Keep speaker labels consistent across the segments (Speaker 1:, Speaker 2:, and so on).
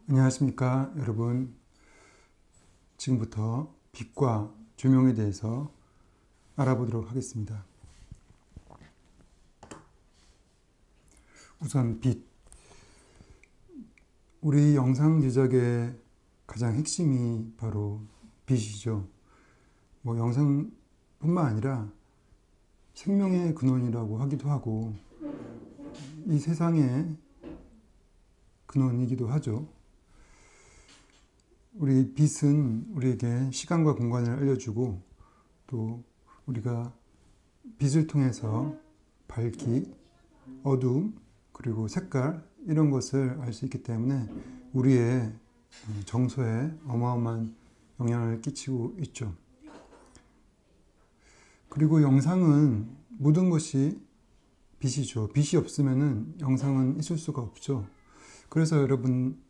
Speaker 1: 안녕하십니까 여러분. 지금부터 빛과 조명에 대해서 알아보도록 하겠습니다. 우선 빛. 우리 영상 제작의 가장 핵심이 바로 빛이죠. 영상뿐만 아니라 생명의 근원이라고 하기도 하고 이 세상의 근원이기도 하죠. 우리 빛은 우리에게 시간과 공간을 알려주고 또 우리가 빛을 통해서 밝기, 어두움, 그리고 색깔 이런 것을 알 수 있기 때문에 우리의 정서에 어마어마한 영향을 끼치고 있죠. 그리고 영상은 모든 것이 빛이죠. 빛이 없으면은 영상은 있을 수가 없죠. 그래서 여러분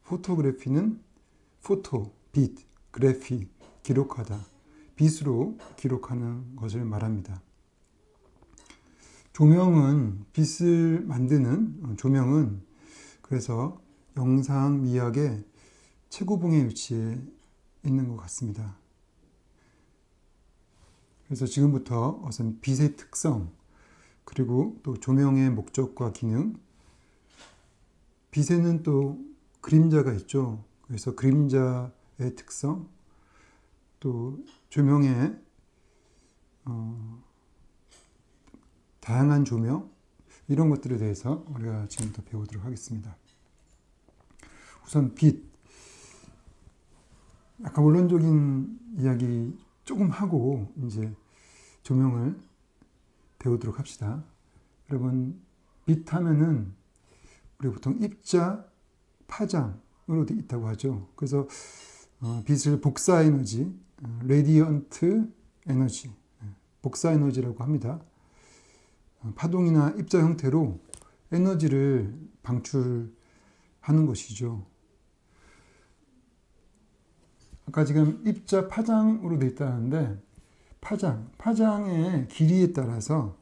Speaker 1: 포토그래피는 포토, 빛, 그래피, 기록하다. 빛으로 기록하는 것을 말합니다. 빛을 만드는 조명은 그래서 영상 미학의 최고봉에 위치해 있는 것 같습니다. 그래서 지금부터 우선 빛의 특성, 그리고 또 조명의 목적과 기능, 빛에는 또 그림자가 있죠. 그래서 그림자의 특성, 또 조명의 다양한 조명, 이런 것들에 대해서 우리가 지금부터 배우도록 하겠습니다. 우선 빛. 아까 원론적인 이야기 조금 하고 이제 조명을 배우도록 합시다. 여러분, 빛 하면은 우리가 보통 입자, 파장으로 있다고 하죠. 그래서 빛을 복사 에너지, 레디언트 에너지, 복사 에너지라고 합니다. 파동이나 입자 형태로 에너지를 방출하는 것이죠. 아까 지금 입자 파장으로 되어 있다는데 파장의 길이에 따라서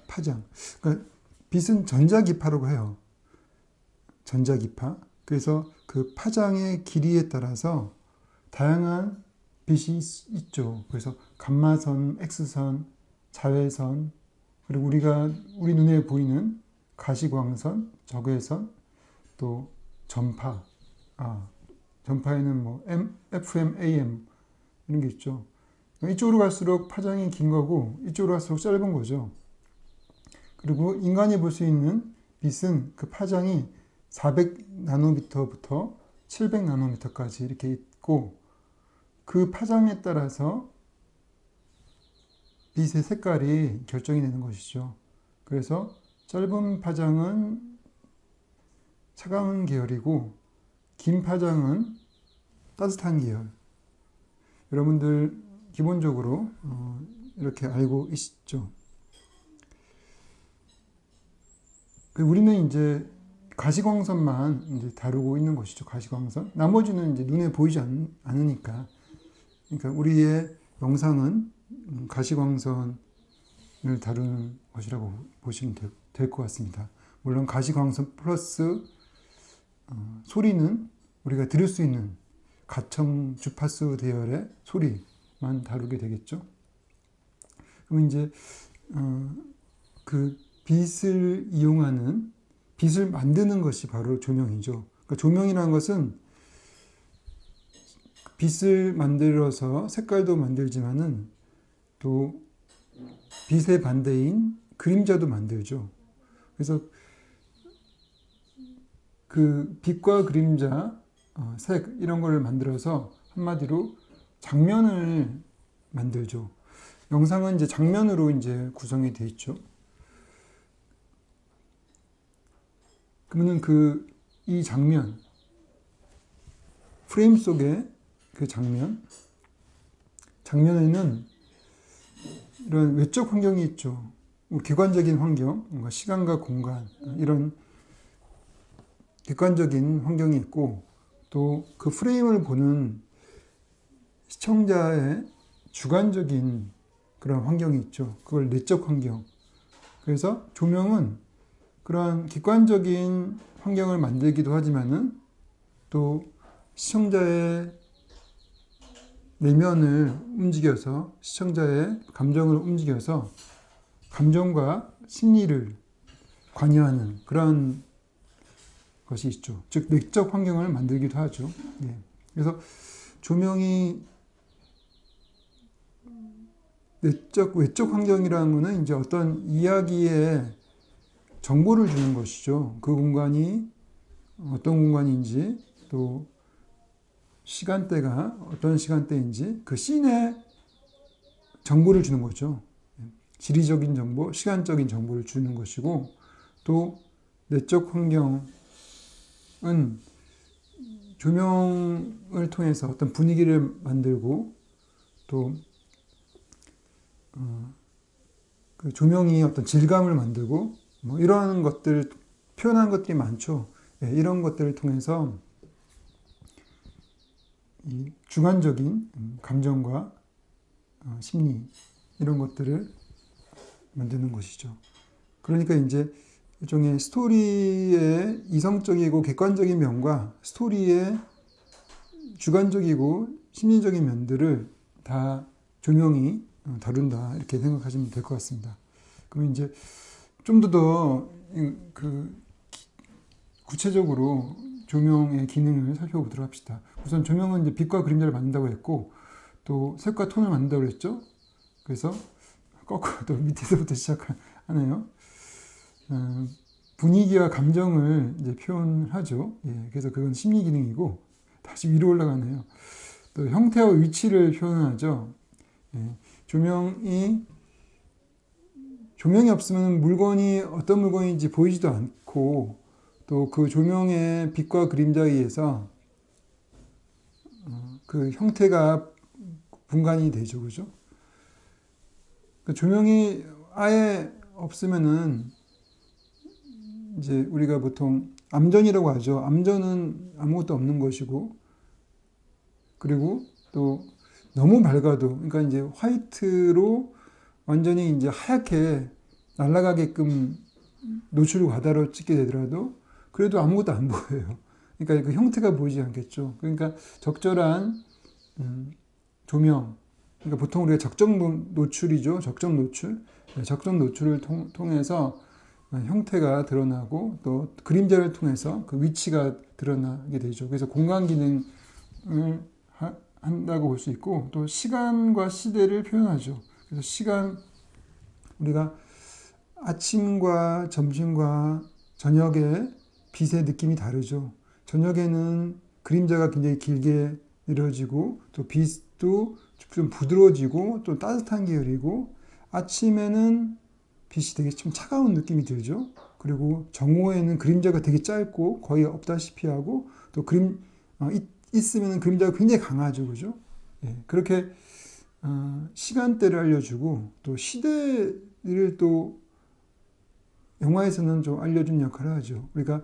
Speaker 1: 그러니까 빛은 전자기파라고 해요. 전자기파. 그래서 그 파장의 길이에 따라서 다양한 빛이 있죠. 그래서 감마선, X선, 자외선, 그리고 우리 눈에 보이는 가시광선, 적외선, 또 전파. 전파에는 FM, AM 이런 게 있죠. 이쪽으로 갈수록 파장이 긴 거고 이쪽으로 갈수록 짧은 거죠. 그리고 인간이 볼 수 있는 빛은 그 파장이 400나노미터부터 700나노미터까지 이렇게 있고 그 파장에 따라서 빛의 색깔이 결정이 되는 것이죠. 그래서 짧은 파장은 차가운 계열이고 긴 파장은 따뜻한 계열. 여러분들 기본적으로 이렇게 알고 있죠. 우리는 이제 가시광선만 이제 다루고 있는 것이죠. 가시광선. 나머지는 이제 눈에 보이지 않으니까. 그러니까 우리의 영상은 가시광선을 다루는 것이라고 보시면 될 것 같습니다. 물론 가시광선 플러스 소리는 우리가 들을 수 있는 가청 주파수 대열의 소리만 다루게 되겠죠. 그럼 이제 그 빛을 이용하는, 빛을 만드는 것이 바로 조명이죠. 그러니까 조명이라는 것은 빛을 만들어서 색깔도 만들지만은 또 빛의 반대인 그림자도 만들죠. 그래서 그 빛과 그림자, 색 이런 걸 만들어서 한마디로 장면을 만들죠. 영상은 이제 장면으로 이제 구성이 되어 있죠. 그러면 이 장면, 프레임 속의 그 장면에는 이런 외적 환경이 있죠. 객관적인 환경, 뭔가 시간과 공간, 이런 객관적인 환경이 있고, 또 그 프레임을 보는 시청자의 주관적인 그런 환경이 있죠. 그걸 내적 환경. 그래서 조명은 그런 객관적인 환경을 만들기도 하지만은 또 시청자의 내면을 움직여서 시청자의 감정을 움직여서 감정과 심리를 관여하는 그런 것이 있죠. 즉 내적 환경을 만들기도 하죠. 예. 그래서 조명이 외적 환경이라는 것은 이제 어떤 이야기에 정보를 주는 것이죠. 그 공간이 어떤 공간인지 또 시간대가 어떤 시간대인지 그 씬에 정보를 주는 거죠. 지리적인 정보, 시간적인 정보를 주는 것이고 또 내적 환경은 조명을 통해서 어떤 분위기를 만들고 또 그 조명이 어떤 질감을 만들고 뭐 이러한 것들 표현한 것들이 많죠. 예, 이런 것들을 통해서 이 주관적인 감정과 심리 이런 것들을 만드는 것이죠. 그러니까 이제 일종의 스토리의 이성적이고 객관적인 면과 스토리의 주관적이고 심리적인 면들을 다 조명이 다룬다 이렇게 생각하시면 될 것 같습니다. 그럼 이제 좀 더 그 구체적으로 조명의 기능을 살펴보도록 합시다. 우선 조명은 이제 빛과 그림자를 만든다고 했고 또 색과 톤을 만든다고 했죠. 그래서 거꾸로 또 밑에서부터 시작하네요. 분위기와 감정을 이제 표현하죠. 예, 그래서 그건 심리 기능이고 다시 위로 올라가네요. 또 형태와 위치를 표현하죠. 예, 조명이 없으면 물건이 어떤 물건인지 보이지도 않고 또 그 조명의 빛과 그림자에 의해서 그 형태가 분간이 되죠, 그죠? 그 조명이 아예 없으면은 이제 우리가 보통 암전이라고 하죠. 암전은 아무것도 없는 것이고 그리고 또 너무 밝아도 그러니까 이제 화이트로 완전히 이제 하얗게 날아가게끔 노출 과다로 찍게 되더라도 그래도 아무것도 안 보여요. 그러니까 그 형태가 보이지 않겠죠. 그러니까 적절한 조명. 그러니까 보통 우리가 적정 노출이죠. 적정 노출. 적정 노출을 통해서 형태가 드러나고 또 그림자를 통해서 그 위치가 드러나게 되죠. 그래서 공간 기능을 한다고 볼 수 있고 또 시간과 시대를 표현하죠. 그래서 우리가 아침과 점심과 저녁에 빛의 느낌이 다르죠. 저녁에는 그림자가 굉장히 길게 이루어지고 또 빛도 좀 부드러워지고 또 따뜻한 계열이고 아침에는 빛이 되게 좀 차가운 느낌이 들죠. 그리고 정오에는 그림자가 되게 짧고 거의 없다시피 하고 또 있으면 그림자가 굉장히 강하죠. 그죠? 예, 그렇게 시간대를 알려주고 또 시대를 또 영화에서는 좀 알려주는 역할을 하죠. 우리가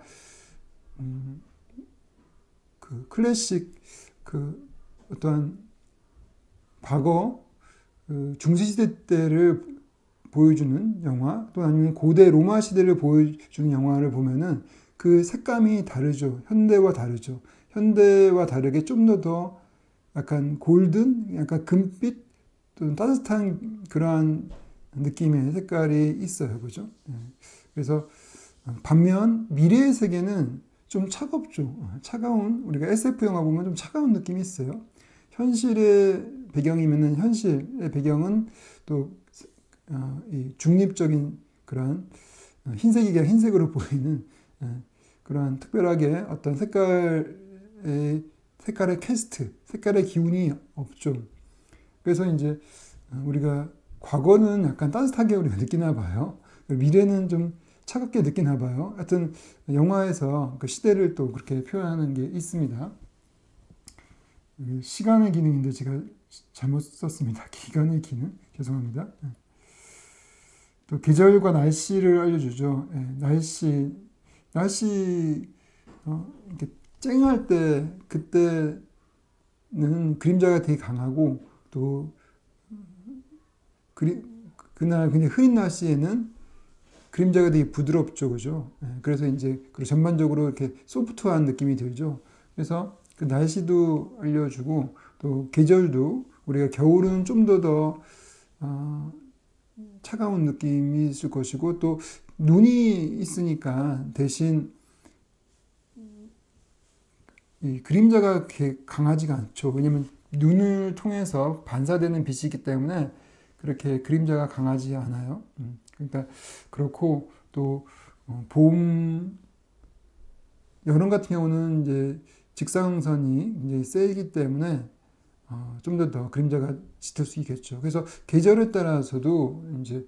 Speaker 1: 그 클래식 그 어떠한 과거 그 중세시대 때를 보여주는 영화 또 아니면 고대 로마 시대를 보여주는 영화를 보면은 그 색감이 다르죠. 현대와 다르죠. 현대와 다르게 좀 더 약간 골든, 약간 금빛, 또 따뜻한 그러한 느낌의 색깔이 있어요. 그죠? 그래서 반면 미래의 세계는 좀 차갑죠. 차가운, 우리가 SF 영화 보면 좀 차가운 느낌이 있어요. 현실의 배경이면은 현실의 배경은 또 이 중립적인 그러한 흰색이가 흰색으로 보이는 그러한 특별하게 어떤 색깔의 캐스트, 색깔의 기운이 없죠. 그래서 이제 우리가 과거는 약간 따뜻하게 우리가 느끼나 봐요. 미래는 좀 차갑게 느끼나 봐요. 하여튼 영화에서 그 시대를 또 그렇게 표현하는 게 있습니다. 시간의 기능인데 제가 잘못 썼습니다. 기간의 기능. 죄송합니다. 또 계절과 날씨를 알려주죠. 날씨 이렇게 쨍할 때 그때는 그림자가 되게 강하고 또 그날 굉장히 흐린 날씨에는 그림자가 되게 부드럽죠, 그죠? 그래서 이제 그리고 전반적으로 이렇게 소프트한 느낌이 들죠. 그래서 그 날씨도 알려주고 또 계절도 우리가 겨울은 좀 더 차가운 느낌이 있을 것이고 또 눈이 있으니까 대신 이 그림자가 그렇게 강하지가 않죠. 왜냐면 눈을 통해서 반사되는 빛이 있기 때문에 그렇게 그림자가 강하지 않아요. 그러니까 그렇고 또 봄, 여름 같은 경우는 이제 직사광선이 이제 세기 때문에 좀 더 그림자가 짙을 수 있겠죠. 그래서 계절에 따라서도 이제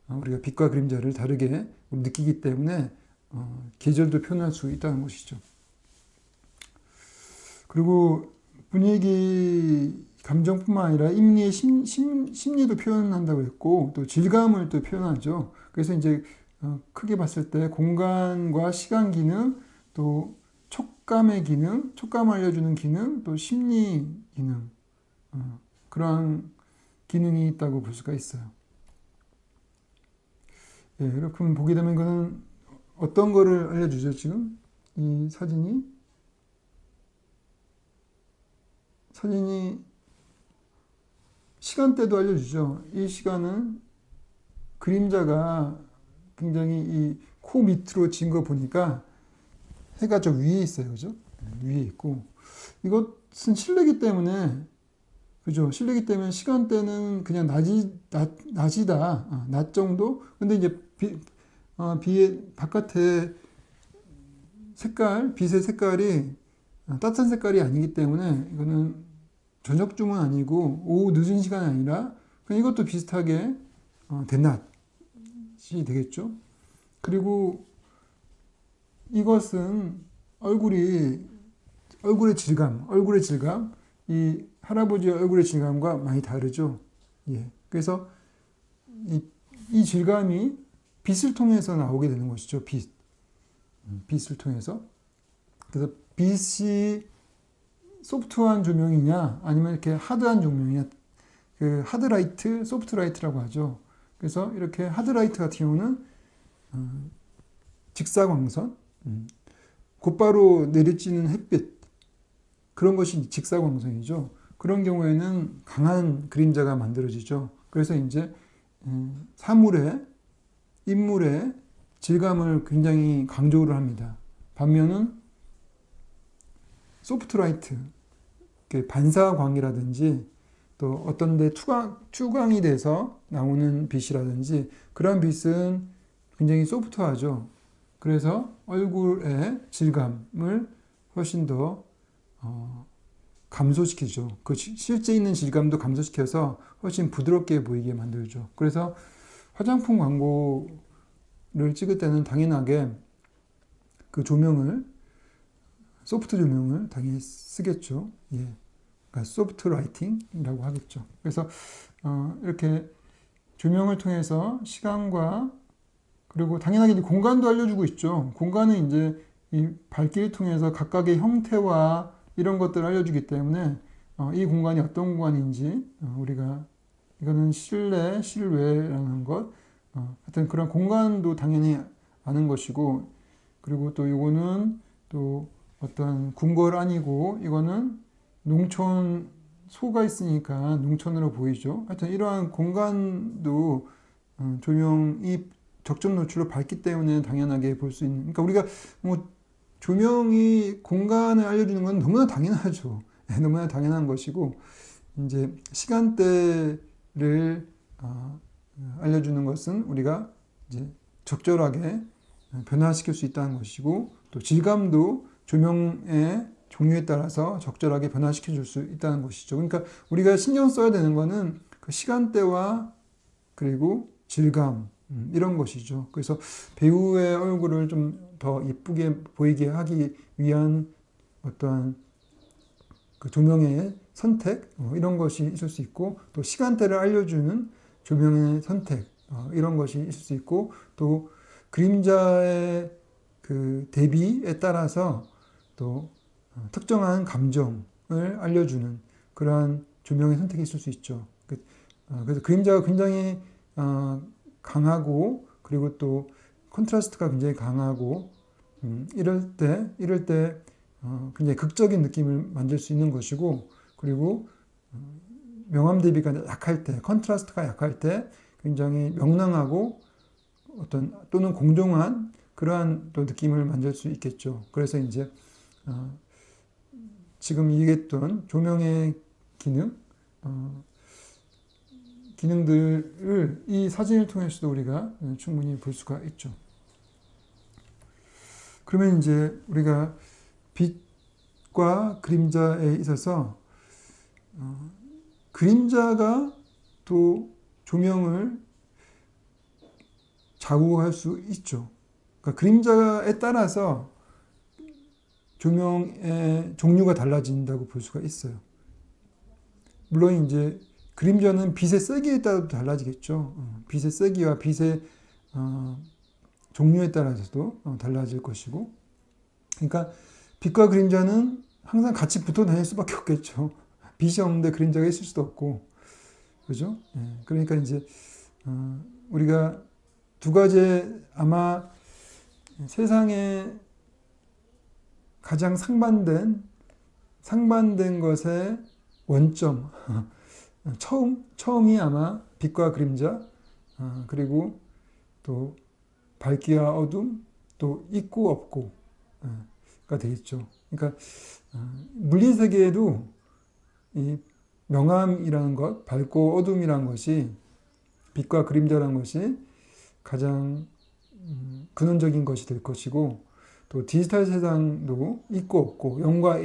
Speaker 1: 우리가 빛과 그림자를 다르게 느끼기 때문에 계절도 표현할 수 있다는 것이죠. 그리고 분위기, 감정뿐만 아니라 인리의 심리도 표현한다고 했고 또 질감을 또 표현하죠. 그래서 이제 크게 봤을 때 공간과 시간 기능, 또 촉감의 기능, 촉감을 알려주는 기능, 또 심리 기능, 그러한 기능이 있다고 볼 수가 있어요. 예, 이렇게 보게 되면 이거는 어떤 거를 알려주죠, 지금? 이 사진이 시간대도 알려주죠. 이 시간은 그림자가 굉장히 이 코 밑으로 진 거 보니까 해가 저 위에 있어요. 그죠? 위에 있고. 이것은 실내기 때문에, 그죠? 실내기 때문에 시간대는 그냥 낮이다. 낮 정도? 근데 이제 비의 바깥에 빛의 색깔이 따뜻한 색깔이 아니기 때문에 이거는 저녁쯤은 아니고 오후 늦은 시간이 아니라 그냥 이것도 비슷하게 대낮이 되겠죠. 그리고 이것은 얼굴의 질감, 이 할아버지의 얼굴의 질감과 많이 다르죠. 예. 그래서 이 질감이 빛을 통해서 나오게 되는 것이죠. 빛을 통해서. 그래서 빛이 소프트한 조명이냐, 아니면 이렇게 하드한 조명이냐, 그 하드라이트, 소프트라이트라고 하죠. 그래서 이렇게 하드라이트 같은 경우는 직사광선, 곧바로 내리쬐는 햇빛, 그런 것이 직사광선이죠. 그런 경우에는 강한 그림자가 만들어지죠. 그래서 이제 인물의 질감을 굉장히 강조를 합니다. 반면은 소프트라이트, 반사광이라든지 또 어떤 데 투광이 돼서 나오는 빛이라든지 그런 빛은 굉장히 소프트하죠. 그래서 얼굴의 질감을 훨씬 더 감소시키죠. 그 실제 있는 질감도 감소시켜서 훨씬 부드럽게 보이게 만들죠. 그래서 화장품 광고를 찍을 때는 당연하게 그 소프트 조명을 당연히 쓰겠죠. 예. 그러니까 소프트 라이팅이라고 하겠죠. 그래서 이렇게 조명을 통해서 시간과 그리고 당연하게 공간도 알려주고 있죠. 공간은 이제 이 밝기를 통해서 각각의 형태와 이런 것들을 알려주기 때문에 이 공간이 어떤 공간인지 우리가 이거는 실내, 실외라는 것, 하여튼 그런 공간도 당연히 아는 것이고, 그리고 또 이거는 또 어떤 궁궐 아니고 이거는 농촌 소가 있으니까 농촌으로 보이죠. 하여튼 이러한 공간도 조명이 적정 노출로 밝기 때문에 당연하게 볼 수 있는. 그러니까 우리가 뭐 조명이 공간을 알려주는 건 너무나 당연하죠. 너무나 당연한 것이고 이제 시간대를 알려주는 것은 우리가 이제 적절하게 변화시킬 수 있다는 것이고 또 질감도 조명의 종류에 따라서 적절하게 변화시켜 줄 수 있다는 것이죠. 그러니까 우리가 신경 써야 되는 것은 그 시간대와 그리고 질감 이런 것이죠. 그래서 배우의 얼굴을 좀 더 이쁘게 보이게 하기 위한 어떠한 그 조명의 선택 이런 것이 있을 수 있고 또 시간대를 알려주는 조명의 선택 이런 것이 있을 수 있고 또 그림자의 그 대비에 따라서 또 특정한 감정을 알려주는 그러한 조명의 선택이 있을 수 있죠. 그래서 그림자가 굉장히 강하고 그리고 또 컨트라스트가 굉장히 강하고 이럴 때 굉장히 극적인 느낌을 만들 수 있는 것이고, 그리고 명암 대비가 약할 때, 컨트라스트가 약할 때 굉장히 명랑하고 또는 공정한 그러한 또 느낌을 만들 수 있겠죠. 그래서 이제 지금 얘기했던 조명의 기능들을 이 사진을 통해서도 우리가 충분히 볼 수가 있죠. 그러면 이제 우리가 빛과 그림자에 있어서 그림자가 또 조명을 좌우할 수 있죠. 그러니까 그림자에 따라서 조명의 종류가 달라진다고 볼 수가 있어요. 물론 이제 그림자는 빛의 세기에 따라도 달라지겠죠. 빛의 세기와 빛의 종류에 따라서도 달라질 것이고, 그러니까 빛과 그림자는 항상 같이 붙어 다닐 수밖에 없겠죠. 빛이 없는데 그림자가 있을 수도 없고, 그죠? 그러니까 이제 우리가 두 가지 아마 세상에 가장 상반된 것의 원점, 처음이 아마 빛과 그림자, 그리고 또 밝기와 어둠, 또 있고 없고가 되겠죠. 그러니까 물리 세계에도 이 명암이라는 것, 밝고 어둠이라는 것이, 빛과 그림자라는 것이 가장 근원적인 것이 될 것이고, 또 디지털 세상도 있고 없고 0과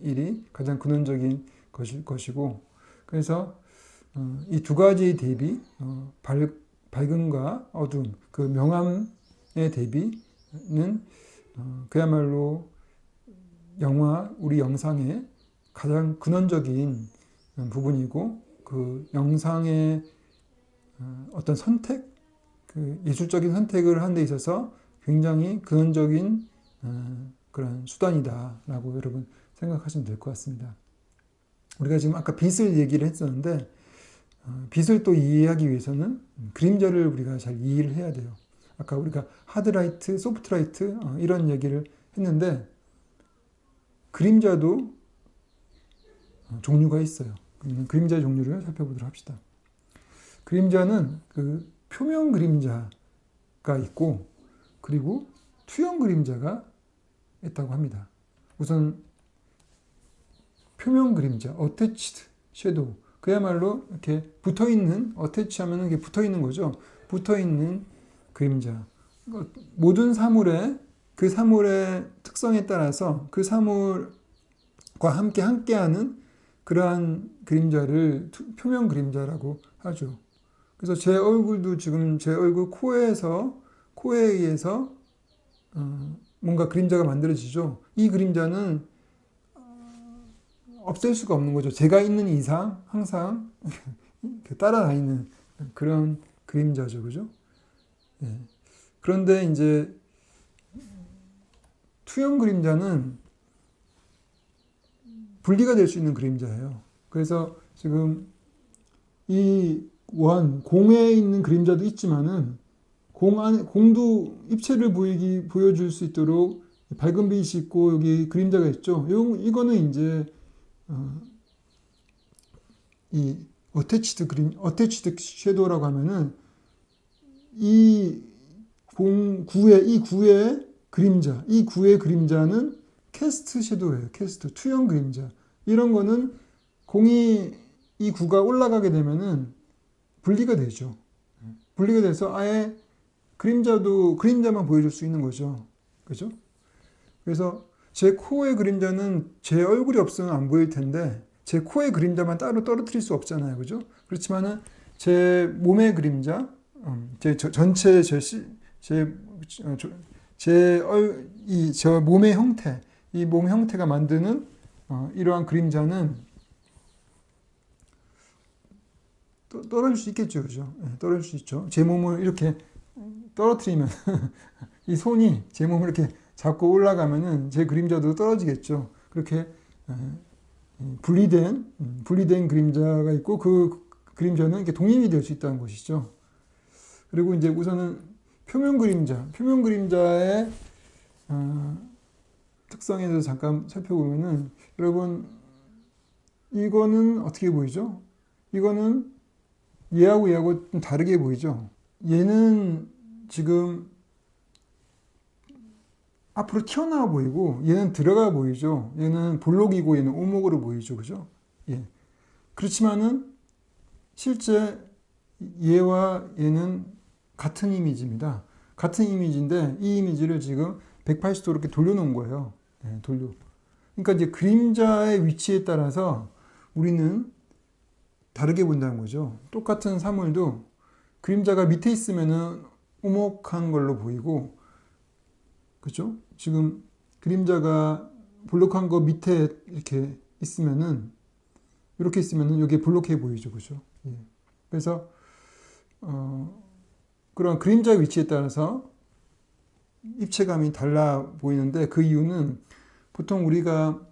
Speaker 1: 1이 가장 근원적인 것일 것이고, 그래서 이 두 가지의 대비, 밝음과 어둠, 그 명암의 대비는 그야말로 우리 영상의 가장 근원적인 부분이고, 그 영상의 어떤 선택, 그 예술적인 선택을 하는 데 있어서 굉장히 근원적인 그런 수단이다라고 여러분 생각하시면 될 것 같습니다. 우리가 지금 아까 빛을 얘기를 했었는데, 빛을 또 이해하기 위해서는 그림자를 우리가 잘 이해를 해야 돼요. 아까 우리가 하드라이트, 소프트라이트 이런 얘기를 했는데, 그림자도 종류가 있어요. 그림자 종류를 살펴보도록 합시다. 그림자는 그 표면 그림자가 있고, 그리고 투영 그림자가 있다고 합니다. 우선 표면 그림자, attached shadow, 그야말로 이렇게 붙어있는, attach 하면 이게 붙어있는 거죠. 붙어있는 그림자. 모든 사물의 그 사물의 특성에 따라서 그 사물과 함께하는 그러한 그림자를 표면 그림자라고 하죠. 그래서 제 얼굴도 지금 제 얼굴 코에 의해서 뭔가 그림자가 만들어지죠. 이 그림자는 없앨 수가 없는 거죠. 제가 있는 이상 항상 따라다니는 그런 그림자죠. 그죠? 예. 그런데 이제 투영 그림자는 분리가 될 수 있는 그림자예요. 그래서 지금 이 공에 있는 그림자도 있지만은 공도 입체를 보여줄 수 있도록 밝은 빛이 있고 여기 그림자가 있죠. 이거는 이제 이 어태치드 섀도우라고 하면은 이 구의 그림자, 이 구의 그림자는 캐스트 섀도우예요. 캐스트, 투영 그림자. 이런 거는 이 구가 올라가게 되면은 분리가 되죠. 분리가 돼서 아예 그림자만 보여줄 수 있는 거죠. 그죠? 그래서 제 코의 그림자는 제 얼굴이 없으면 안 보일 텐데, 제 코의 그림자만 따로 떨어뜨릴 수 없잖아요. 그죠? 그렇지만은 제 몸의 그림자, 전체 저 몸의 형태, 이 몸 형태가 만드는 이러한 그림자는 떨어질 수 있겠죠. 그죠? 떨어질 수 있죠. 제 몸을 이렇게 떨어뜨리면 이 손이 제 몸을 이렇게 잡고 올라가면은 제 그림자도 떨어지겠죠. 그렇게 분리된 그림자가 있고, 그 그림자는 이렇게 독립이 될 수 있다는 것이죠. 그리고 이제 우선은 표면 그림자의 특성에 대해서 잠깐 살펴보면은, 여러분, 이거는 어떻게 보이죠? 이거는 얘하고 좀 다르게 보이죠? 얘는 지금 앞으로 튀어나와 보이고, 얘는 들어가 보이죠? 얘는 볼록이고, 얘는 오목으로 보이죠? 그죠? 예. 그렇지만은, 실제 얘와 얘는 같은 이미지입니다. 같은 이미지인데, 이 이미지를 지금 180도 이렇게 돌려놓은 거예요. 예, 그러니까 이제 그림자의 위치에 따라서 우리는 다르게 본다는 거죠. 똑같은 사물도 그림자가 밑에 있으면은 오목한 걸로 보이고, 그죠? 지금 그림자가 볼록한 거 밑에 이렇게 있으면은, 이렇게 있으면은 여기 볼록해 보이죠. 그죠? 예. 그래서, 그런 그림자 위치에 따라서 입체감이 달라 보이는데, 그 이유는 보통 우리가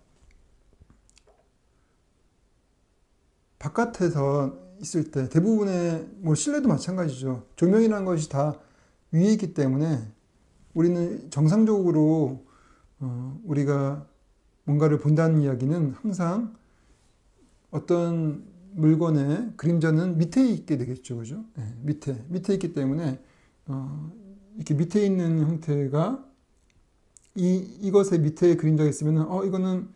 Speaker 1: 바깥에서 있을 때 대부분의 뭐 실내도 마찬가지죠. 조명이라는 것이 다 위에 있기 때문에 우리는 정상적으로 우리가 뭔가를 본다는 이야기는 항상 어떤 물건의 그림자는 밑에 있게 되겠죠. 그죠? 네, 밑에 있기 때문에 이렇게 밑에 있는 형태가 이것의 밑에 그림자가 있으면 이거는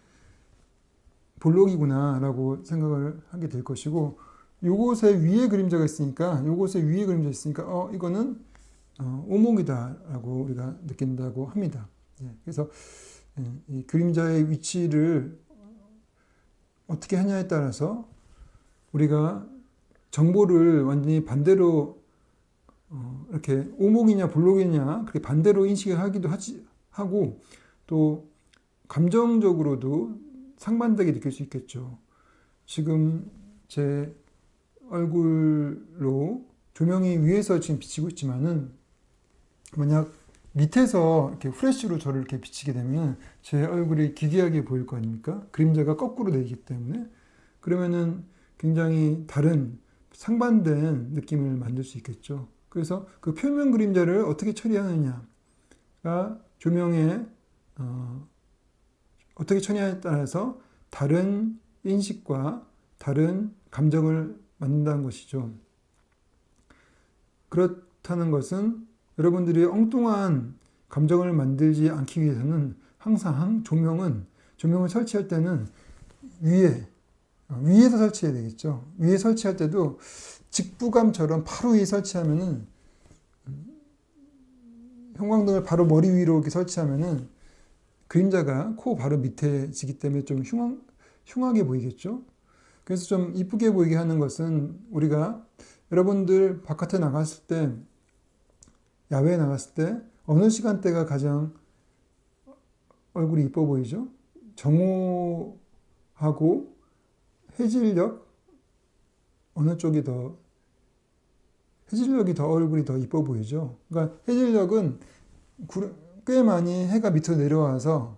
Speaker 1: 볼록이구나 라고 생각을 하게 될 것이고, 요것의 위에 그림자가 있으니까 이거는 오목이다 라고 우리가 느낀다고 합니다. 예, 그래서 이 그림자의 위치를 어떻게 하냐에 따라서 우리가 정보를 완전히 반대로 이렇게 오목이냐 볼록이냐 그렇게 반대로 인식을 하기도 하고, 또 감정적으로도 상반되게 느낄 수 있겠죠. 지금 제 얼굴로 조명이 위에서 지금 비치고 있지만은, 만약 밑에서 이렇게 프레쉬로 저를 이렇게 비치게 되면 제 얼굴이 기괴하게 보일 거 아닙니까? 그림자가 거꾸로 되기 때문에. 그러면은 굉장히 다른 상반된 느낌을 만들 수 있겠죠. 그래서 그 표면 그림자를 어떻게 처리하느냐가 조명에 어떻게 처리하냐에 따라서 다른 인식과 다른 감정을 만든다는 것이죠. 그렇다는 것은 여러분들이 엉뚱한 감정을 만들지 않기 위해서는 항상 조명을 설치할 때는 위에서 설치해야 되겠죠. 위에 설치할 때도 직부감처럼 바로 위에 설치하면은, 형광등을 바로 머리 위로 이렇게 설치하면은 그림자가 코 바로 밑에 지기 때문에 좀 흉하게 보이겠죠. 그래서 좀 이쁘게 보이게 하는 것은, 우리가 여러분들 바깥에 나갔을 때, 야외에 나갔을 때 어느 시간대가 가장 얼굴이 이뻐 보이죠? 정오하고 해질녘, 어느 쪽이 더, 해질녘이 더 얼굴이 더 이뻐 보이죠? 그러니까 해질녘은 꽤 많이 해가 밑으로 내려와서,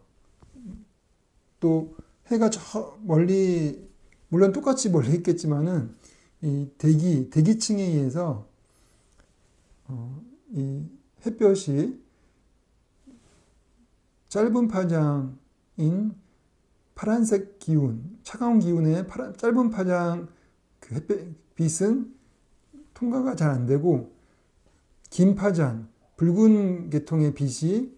Speaker 1: 또 해가 저 멀리, 물론 똑같이 멀리 있겠지만은 이 대기층에 의해서 이 햇볕이 짧은 파장인 파란색 기운, 차가운 기운의 짧은 파장 그 햇빛은 통과가 잘 안 되고, 긴 파장, 붉은 계통의 빛이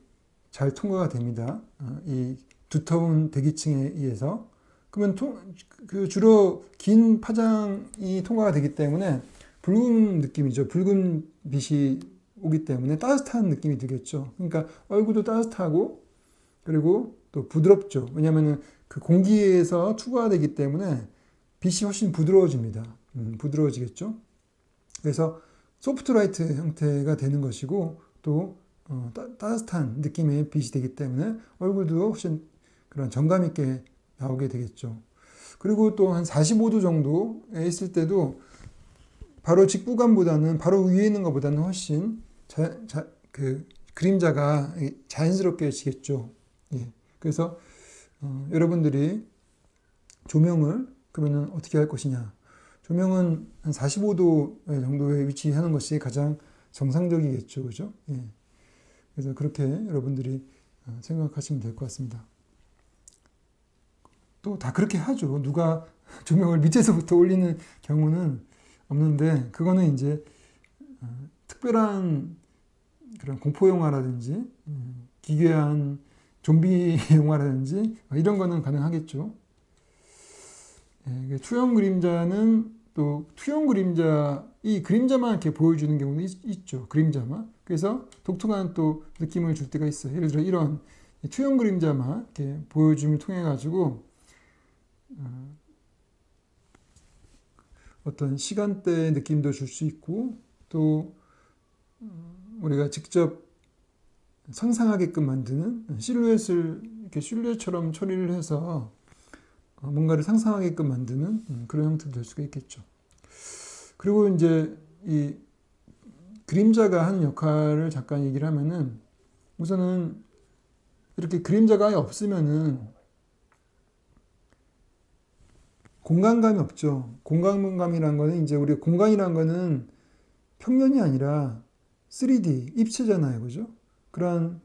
Speaker 1: 잘 통과가 됩니다. 이 두터운 대기층에 의해서. 그러면 주로 긴 파장이 통과가 되기 때문에 붉은 느낌이죠. 붉은 빛이 오기 때문에 따뜻한 느낌이 들겠죠. 그러니까 얼굴도 따뜻하고, 그리고 또 부드럽죠. 왜냐하면 그 공기에서 투과가 되기 때문에 빛이 훨씬 부드러워집니다. 부드러워지겠죠. 그래서 소프트라이트 형태가 되는 것이고, 또 따뜻한 느낌의 빛이 되기 때문에 얼굴도 훨씬 그런 정감 있게 나오게 되겠죠. 그리고 또 한 45도 정도에 있을 때도 바로 직부감보다는, 바로 위에 있는 것보다는 훨씬 그 그림자가 자연스럽게 지겠죠. 예. 그래서 여러분들이 조명을 그러면 어떻게 할 것이냐. 조명은 한 45도 정도에 위치하는 것이 가장 정상적이겠죠. 그죠? 예. 그래서 그렇게 여러분들이 생각하시면 될 것 같습니다. 또 다 그렇게 하죠. 누가 조명을 밑에서부터 올리는 경우는 없는데, 그거는 이제 특별한 그런 공포 영화라든지 기괴한 좀비 영화라든지 이런 거는 가능하겠죠. 예, 투영 그림자는 또 투영 그림자, 이 그림자만 이렇게 보여주는 경우도 있죠. 그림자만. 그래서 독특한 또 느낌을 줄 때가 있어요. 예를 들어 이런 투영 그림자만 이렇게 보여줌을 통해 가지고 어떤 시간대의 느낌도 줄 수 있고, 또 우리가 직접 상상하게끔 만드는 실루엣을 이렇게 실루엣처럼 처리를 해서 뭔가를 상상하게끔 만드는 그런 형태도 될 수가 있겠죠. 그리고 이제 이 그림자가 하는 역할을 잠깐 얘기를 하면은, 우선은 이렇게 그림자가 아예 없으면은 공간감이 없죠. 공간감이란 거는 이제 우리가 공간이란 거는 평면이 아니라 3D, 입체잖아요. 그죠? 그런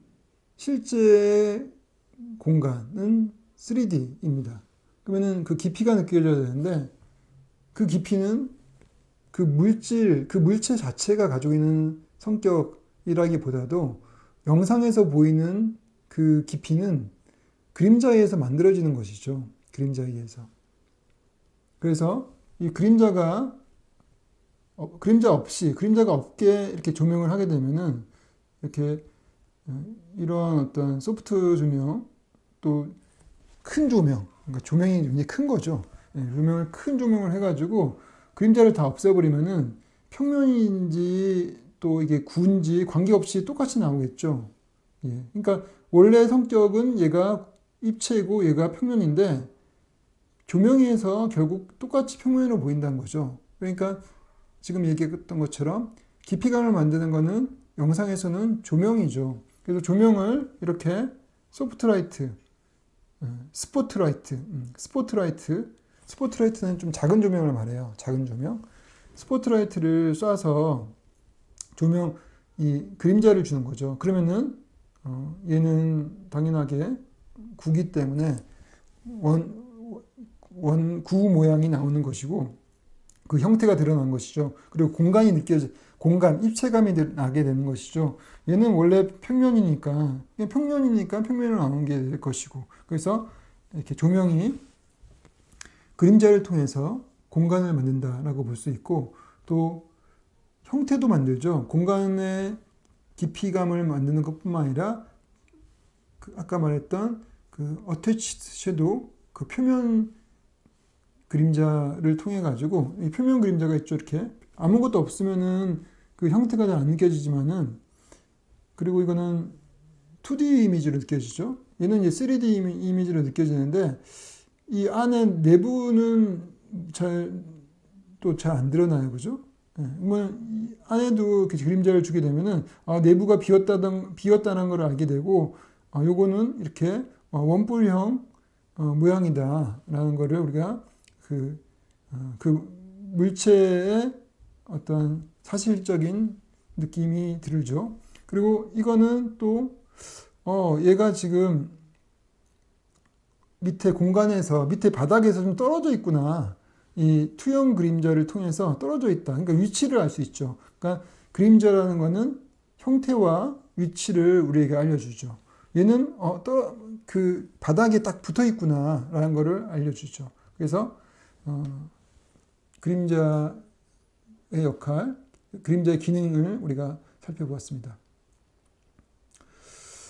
Speaker 1: 실제 공간은 3D입니다. 그러면은 그 깊이가 느껴져야 되는데, 그 깊이는 그 물체 자체가 가지고 있는 성격이라기보다도 영상에서 보이는 그 깊이는 그림자에 의해서 만들어지는 것이죠. 그림자에 의해서. 그래서 이 그림자가 없게 이렇게 조명을 하게 되면은 이렇게 이런 어떤 소프트 조명, 또 큰 조명, 그러니까 조명이 굉장히 큰 거죠. 큰 조명을 해가지고 그림자를 다 없애버리면은 평면인지 또 이게 구인지 관계없이 똑같이 나오겠죠. 예. 그러니까 원래 성격은 얘가 입체고 얘가 평면인데, 조명에서 결국 똑같이 평면으로 보인다는 거죠. 그러니까 지금 얘기했던 것처럼 깊이감을 만드는 거는 영상에서는 조명이죠. 그래서 조명을 이렇게 소프트라이트, 스포트라이트는 좀 작은 조명을 말해요. 작은 조명. 스포트라이트를 쏴서 이 그림자를 주는 거죠. 그러면은 얘는 당연하게 구기 때문에 구 모양이 나오는 것이고, 그 형태가 드러난 것이죠. 그리고 입체감이 나게 되는 것이죠. 얘는 원래 평면이니까 평면을 나오는 게 될 것이고, 그래서 이렇게 조명이 그림자를 통해서 공간을 만든다라고 볼 수 있고, 또 형태도 만들죠. 공간의 깊이감을 만드는 것뿐만 아니라 아까 말했던 그 어태치드 섀도우, 그 표면 그림자를 통해 가지고, 이 표면 그림자가 있죠. 이렇게 아무것도 없으면은 그 형태가 잘 안 느껴지지만은, 그리고 이거는 2D 이미지로 느껴지죠. 얘는 이제 3D 이미지로 느껴지는데, 이 안에 내부는 또 잘 안 드러나요. 그죠? 안에도 그림자를 주게 되면은 내부가 비었다는 걸 알게 되고, 요거는 이렇게 원뿔형 모양이다라는 거를 우리가 그 물체의 어떤 사실적인 느낌이 들죠. 그리고 이거는 또 얘가 지금 밑에 바닥에서 좀 떨어져 있구나. 이 투영 그림자를 통해서 떨어져 있다. 그러니까 위치를 알 수 있죠. 그러니까 그림자라는 거는 형태와 위치를 우리에게 알려주죠. 얘는 그 바닥에 딱 붙어 있구나라는 것을 알려주죠. 그래서 그림자의 역할, 그림자의 기능을 우리가 살펴보았습니다.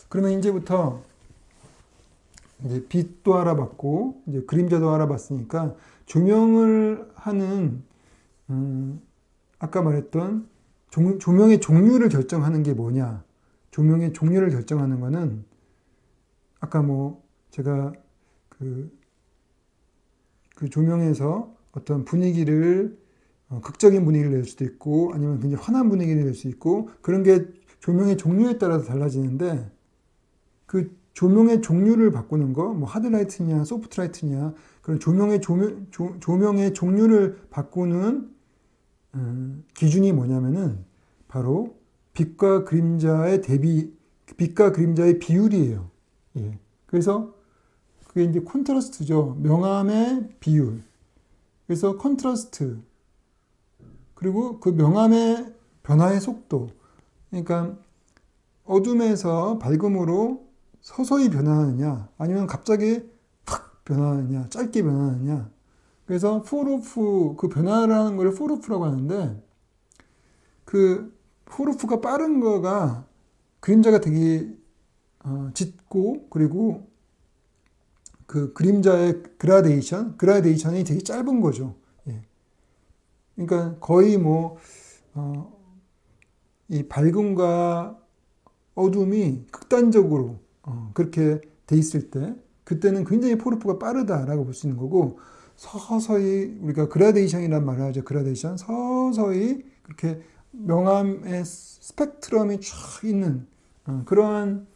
Speaker 1: 그러면 이제부터 이제 빛도 알아봤고, 이제 그림자도 알아봤으니까, 조명을 하는 아까 말했던 조명의 종류를 결정하는 게 뭐냐? 조명의 종류를 결정하는 거는 아까 제가 그 조명에서 어떤 분위기를 극적인 분위기를 낼 수도 있고, 아니면 굉장히 환한 분위기를 낼 수 있고, 그런 게 조명의 종류에 따라서 달라지는데, 그 조명의 종류를 바꾸는 거, 하드라이트냐 소프트라이트냐, 그런 조명의 종류를 바꾸는 기준이 뭐냐면은 바로 빛과 그림자의 빛과 그림자의 비율이에요. 예. 그래서 그게 이제 콘트라스트죠. 명암의 비율. 그래서 컨트라스트. 그리고 그 명암의 변화의 속도. 그러니까 어둠에서 밝음으로 서서히 변화하느냐, 아니면 갑자기 탁 변화하느냐, 짧게 변화하느냐. 그래서 폴오프, 그 변화라는 걸 폴오프라고 하는데, 그 폴오프가 빠른 거가 그림자가 되게 짙고, 그리고 그 그림자의 그라데이션이 되게 짧은 거죠. 예. 그러니까 거의 뭐, 이 밝음과 어둠이 극단적으로 그렇게 돼 있을 때, 그때는 굉장히 폴오프가 빠르다라고 볼 수 있는 거고, 서서히 우리가 그라데이션이란 말을 하죠. 그라데이션. 서서히 그렇게 명암의 스펙트럼이 쫙 있는 그러한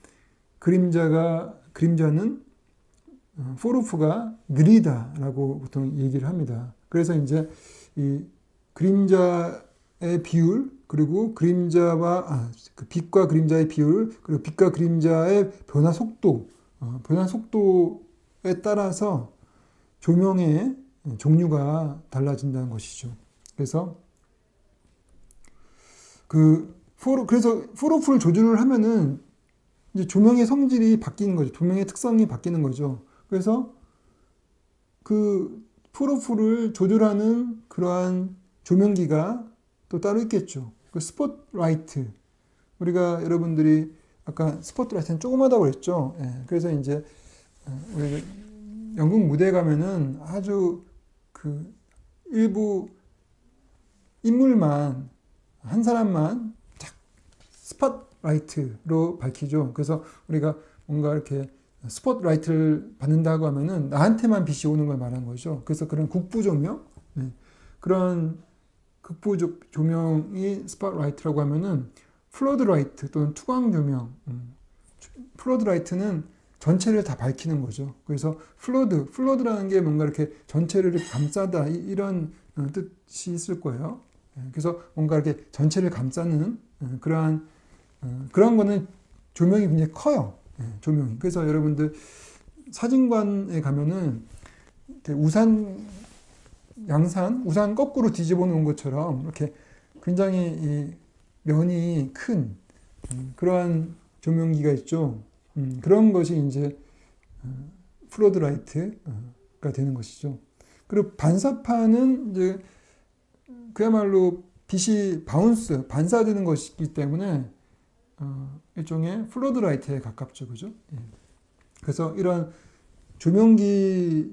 Speaker 1: 그림자는 폴오프가 느리다라고 보통 얘기를 합니다. 그래서 이제 이 그림자의 비율, 그리고 그 빛과 그림자의 비율, 그리고 빛과 그림자의 변화 속도에 따라서 조명의 종류가 달라진다는 것이죠. 그래서 그래서 폴오프를 조절을 하면은 이제 조명의 성질이 바뀌는 거죠. 조명의 특성이 바뀌는 거죠. 그래서 그 폴오프를 조절하는 그러한 조명기가 또 따로 있겠죠. 그 스포트라이트. 우리가 여러분들이 아까 스포트라이트는 조그마다고 그랬죠. 예, 그래서 이제 우리 연극 무대에 가면은 아주 그 일부 인물만, 한 사람만 딱 스팟라이트로 밝히죠. 그래서 우리가 뭔가 이렇게 스포트라이트를 받는다고 하면은 나한테만 빛이 오는 걸 말하는 거죠. 그래서 그런 국부 조명, 그런 극부 조명이 스팟라이트라고 하면은 플러드라이트 또는 투광 조명, 플러드라이트는 전체를 다 밝히는 거죠. 그래서 플러드라는 게 뭔가 이렇게 전체를 감싸다 이런 뜻이 있을 거예요. 그래서 뭔가 이렇게 전체를 감싸는 그런 거는 조명이 굉장히 커요. 조명이. 그래서 여러분들 사진관에 가면은 우산 거꾸로 뒤집어 놓은 것처럼 이렇게 굉장히 이 면이 큰 그러한 조명기가 있죠. 그런 것이 이제 플러드라이트가 되는 것이죠. 그리고 반사판은 이제 그야말로 빛이 반사되는 것이기 때문에 일종의 플러드라이트에 가깝죠, 그죠? 예. 그래서 이런 조명기를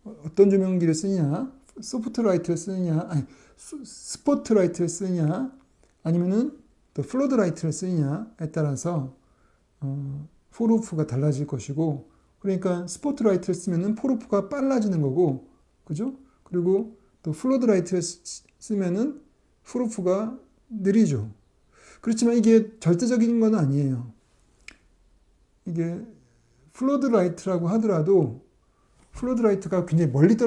Speaker 1: 어떤 조명기를 쓰냐, 소프트라이트를 쓰느냐, 아니 스포트라이트를 쓰느냐, 아니면은 또 플러드라이트를 쓰느냐에 따라서 폴오프가 달라질 것이고, 그러니까 스포트라이트를 쓰면은 폴오프가 빨라지는 거고, 그죠? 그리고 또 플러드라이트를 쓰면은 폴오프가 느리죠. 그렇지만 이게 절대적인 건 아니에요. 이게 플러드라이트라고 하더라도 플러드라이트가 굉장히 멀리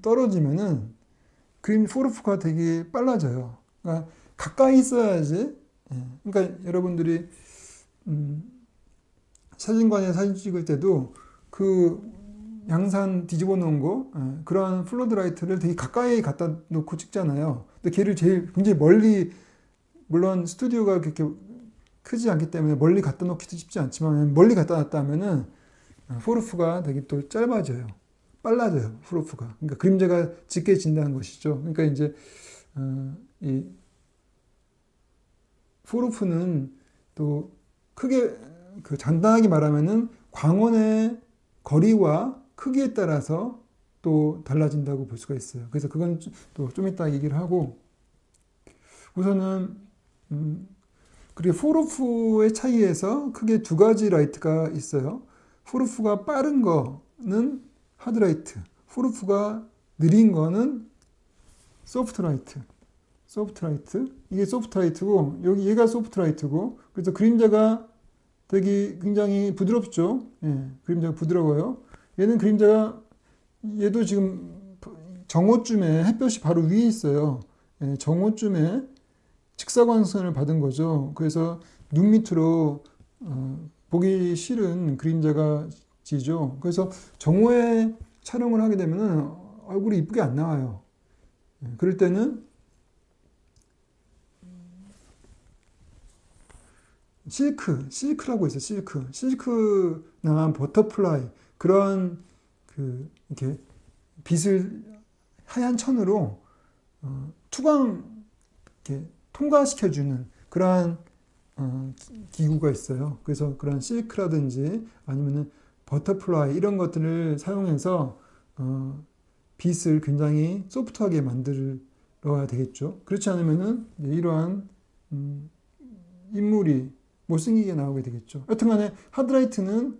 Speaker 1: 떨어지면은 그림 폴오프가 되게 빨라져요. 그러니까 가까이 있어야지. 그러니까 여러분들이 사진관에 사진 찍을 때도 그 양산 뒤집어 놓은 거, 그러한 플러드라이트를 되게 가까이 갖다 놓고 찍잖아요. 근데 걔를 굉장히 멀리, 물론 스튜디오가 그렇게 크지 않기 때문에 멀리 갖다 놓기도 쉽지 않지만, 멀리 갖다 놨다 하면은 폴오프가 되게 또 짧아져요. 빨라져요, 폴오프가. 그러니까 그림자가 짙게 진다는 것이죠. 그러니까 이제 이 폴오프는 또 크게 간단하게 말하면은 광원의 거리와 크기에 따라서 또 달라진다고 볼 수가 있어요. 그래서 그건 또 좀 이따 얘기를 하고, 우선은 그리고 폴오프의 차이에서 크게 두 가지 라이트가 있어요. 폴오프가 빠른 거는 하드라이트, 폴오프가 느린 거는 소프트라이트. 이게 소프트라이트고, 여기 얘가 소프트라이트고, 그래서 그림자가 되게 굉장히 부드럽죠. 예, 그림자가 부드러워요. 얘도 지금 정오쯤에 햇볕이 바로 위에 있어요. 예, 정오쯤에 직사광선을 받은 거죠. 그래서 눈 밑으로 보기 싫은 그림자가 지죠. 그래서 정오에 촬영을 하게 되면 얼굴이 이쁘게 안 나와요. 그럴 때는 실크라고 있어요. 실크나 버터플라이 그런 이렇게 빛을 하얀 천으로 이렇게 통과시켜주는 그러한 기구가 있어요. 그래서 그런 실크라든지 아니면은 버터플라이 이런 것들을 사용해서 빛을 굉장히 소프트하게 만들어야 되겠죠. 그렇지 않으면은 이러한 인물이 못생기게 나오게 되겠죠. 여튼간에 하드라이트는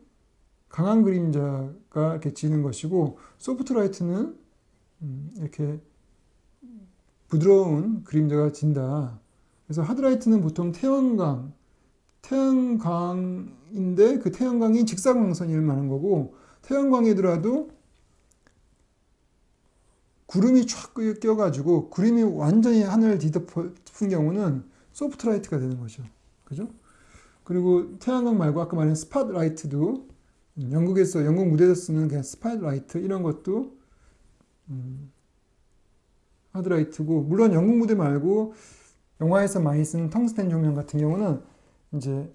Speaker 1: 강한 그림자가 이렇게 지는 것이고 소프트라이트는 이렇게 부드러운 그림자가 진다. 그래서 하드라이트는 보통 태양광인데 그 태양광이 직사광선을 말하는 거고, 태양광이더라도 구름이 쫙 껴가지고 구름이 완전히 하늘을 뒤덮은 경우는 소프트라이트가 되는 거죠. 그죠? 그리고 태양광 말고 아까 말한 스팟라이트도 영국 무대에서 쓰는 그냥 스팟라이트 이런 것도 하드라이트고, 물론 영국 무대 말고 영화에서 많이 쓰는 텅스텐 조명 같은 경우는 이제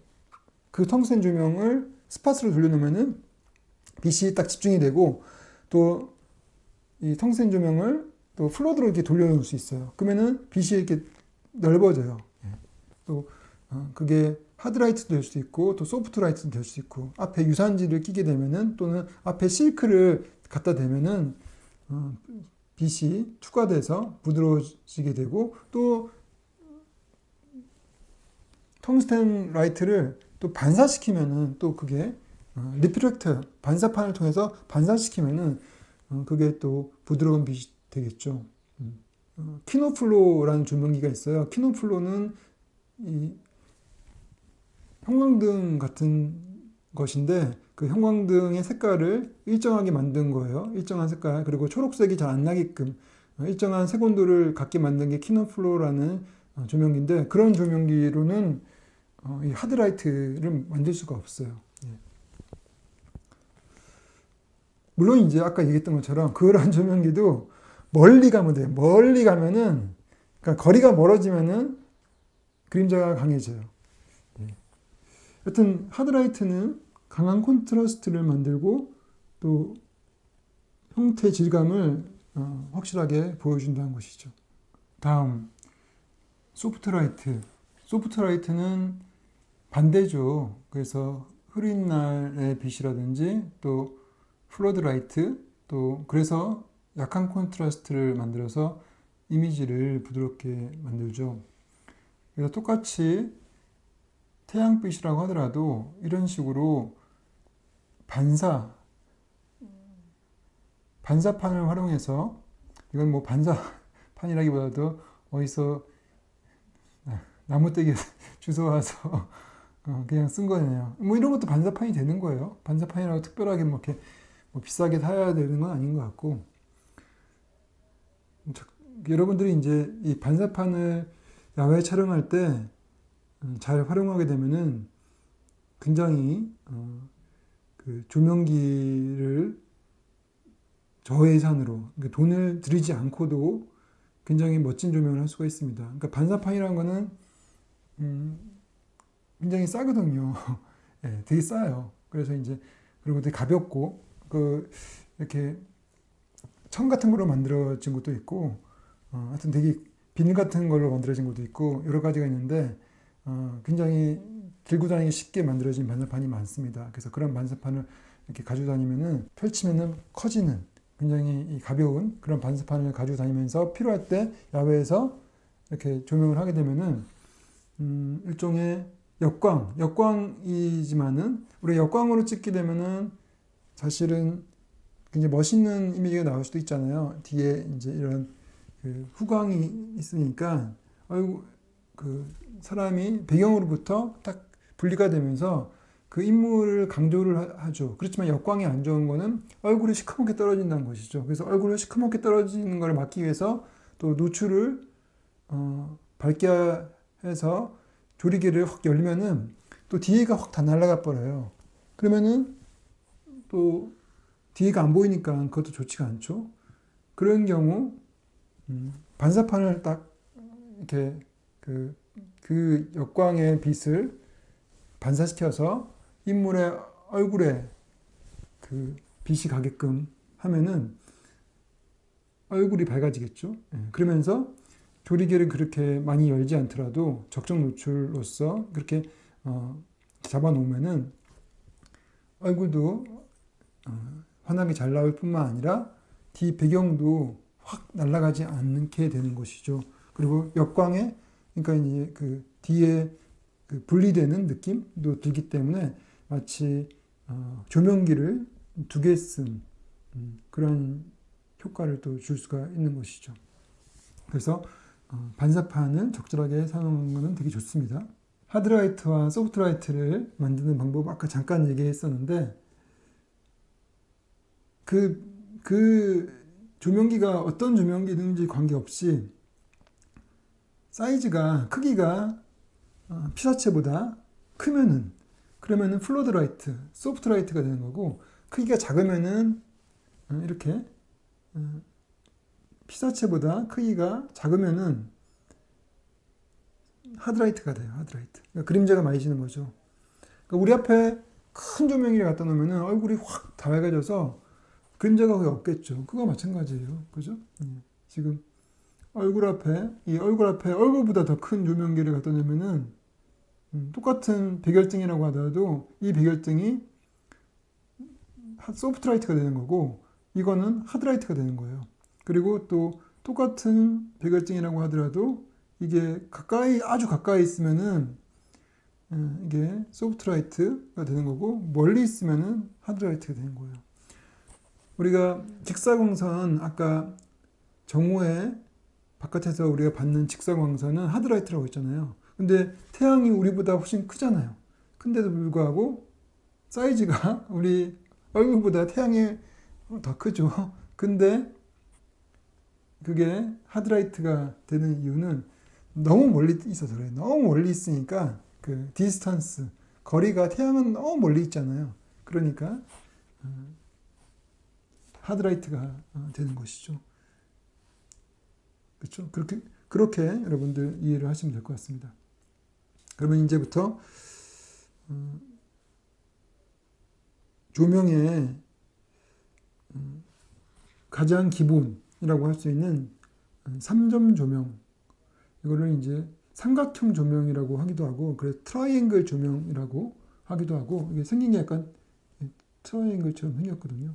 Speaker 1: 그 텅스텐 조명을 스팟으로 돌려놓으면은 빛이 딱 집중이 되고, 또 이 텅스텐 조명을 또 플러드로 이렇게 돌려놓을 수 있어요. 그러면은 빛이 이렇게 넓어져요. 또 그게 하드라이트도 될 수 있고 또 소프트라이트도 될 수 있고, 앞에 유산지를 끼게 되면은 또는 앞에 실크를 갖다 대면은 빛이 투과돼서 부드러워지게 되고, 또 텅스텐 라이트를 또 반사시키면은 또 그게 리프렉터 반사판을 통해서 반사시키면은 그게 또 부드러운 빛이 되겠죠. 키노플로라는 조명기가 있어요. 키노플로는 이 형광등 같은 것인데 그 형광등의 색깔을 일정하게 만든 거예요. 일정한 색깔, 그리고 초록색이 잘 안 나게끔 일정한 색온도를 갖게 만든 게 키노플로라는 조명기인데, 그런 조명기로는 이 하드라이트를 만들 수가 없어요. 물론 이제 아까 얘기했던 것처럼 그러한 조명기도 멀리 가면 돼요. 멀리 가면은, 그러니까 거리가 멀어지면은 그림자가 강해져요. 여튼 하드라이트는 강한 콘트라스트를 만들고 또 형태 질감을 확실하게 보여준다는 것이죠. 다음 소프트라이트. 소프트라이트는 반대죠. 그래서 흐린 날의 빛이라든지 또 플러드라이트, 또 그래서 약한 콘트라스트를 만들어서 이미지를 부드럽게 만들죠. 그래서 똑같이 태양빛이라고 하더라도 이런 식으로 반사판을 활용해서, 이건 뭐 반사판이라기보다도 어디서 나무떼기 주워와서 그냥 쓴 거네요. 뭐 이런 것도 반사판이 되는 거예요. 반사판이라고 특별하게 뭐 이렇게 뭐 비싸게 사야 되는 건 아닌 것 같고, 여러분들이 이제 이 반사판을 야외 촬영할 때 잘 활용하게 되면은 굉장히 그 조명기를 저예산으로, 그러니까 돈을 들이지 않고도 굉장히 멋진 조명을 할 수가 있습니다. 그러니까 반사판이라는 거는 굉장히 싸거든요. 네, 되게 싸요. 그래서 이제 그리고 되게 가볍고 이렇게 천 같은 걸로 만들어진 것도 있고, 하여튼 되게 비닐 같은 걸로 만들어진 것도 있고 여러 가지가 있는데 굉장히 들고 다니기 쉽게 만들어진 반사판이 많습니다. 그래서 그런 반사판을 이렇게 가지고 다니면은 펼치면은 커지는 굉장히 가벼운 그런 반사판을 가지고 다니면서 필요할 때 야외에서 이렇게 조명을 하게 되면은 일종의 역광이지만은, 우리 역광으로 찍게 되면은 사실은 굉장히 멋있는 이미지가 나올 수도 있잖아요. 뒤에 이제 이런 그 후광이 있으니까 그 사람이 배경으로부터 딱 분리가 되면서 그 인물을 강조를 하죠. 그렇지만 역광이 안 좋은 거는 얼굴이 시커멓게 떨어진다는 것이죠. 그래서 얼굴이 시커멓게 떨어지는 걸 막기 위해서 또 노출을 밝게 해서 조리개를 확 열면은 또 뒤에가 확 다 날아가 버려요. 그러면은 또 뒤에가 안 보이니까 그것도 좋지가 않죠. 그런 경우 반사판을 딱 이렇게 그 역광의 빛을 반사시켜서 인물의 얼굴에 그 빛이 가게끔 하면은 얼굴이 밝아지겠죠. 그러면서 조리개를 그렇게 많이 열지 않더라도 적정 노출로서 그렇게 잡아 놓으면은 얼굴도 환하게 잘 나올 뿐만 아니라 뒤 배경도 확 날아가지 않게 되는 것이죠. 그리고 역광에 그러니까 이제 그 뒤에 그 분리되는 느낌도 들기 때문에 마치 조명기를 두 개 쓴 그런 효과를 또 줄 수가 있는 것이죠. 그래서 반사판을 적절하게 사용하는 것은 되게 좋습니다. 하드라이트와 소프트라이트를 만드는 방법 아까 잠깐 얘기했었는데 그 조명기가 어떤 조명기든지 관계없이 사이즈가 크기가 피사체보다 그러면은 플러드라이트, 소프트라이트가 되는 거고 크기가 작으면은 이렇게 피사체보다 크기가 작으면은 하드라이트가 돼요. 하드라이트. 그러니까 그림자가 많이 지는 거죠. 그러니까 우리 앞에 큰 조명기를 갖다 놓으면은 얼굴이 확 다 밝아져서 그림자가 거의 없겠죠. 그거 마찬가지예요. 그죠? 지금 얼굴 앞에 얼굴보다 더 큰 조명기를 갖다 놓으면은 똑같은 백열등이라고 하더라도 이 백열등이 소프트라이트가 되는 거고 이거는 하드라이트가 되는 거예요. 그리고 또 똑같은 백열등이라고 하더라도 이게 아주 가까이 있으면은 이게 소프트라이트가 되는 거고 멀리 있으면은 하드라이트가 되는 거예요. 우리가 직사광선 아까 정오에 바깥에서 우리가 받는 직사광선은 하드라이트라고 했잖아요. 근데 태양이 우리보다 훨씬 크잖아요. 근데도 불구하고 사이즈가 우리 얼굴보다 태양이 더 크죠. 근데 그게 하드라이트가 되는 이유는 너무 멀리 있어서 그래요. 너무 멀리 있으니까 그 디스턴스, 거리가 태양은 너무 멀리 있잖아요. 그러니까 하드라이트가 되는 것이죠. 그렇죠? 그렇게 여러분들 이해를 하시면 될 것 같습니다. 그러면 이제부터 조명의 가장 기본이라고 할 수 있는 3점 조명, 이거를 이제 삼각형 조명이라고 하기도 하고, 그래서 트라이앵글 조명이라고 하기도 하고, 이게 생긴 게 약간 트라이앵글처럼 생겼거든요.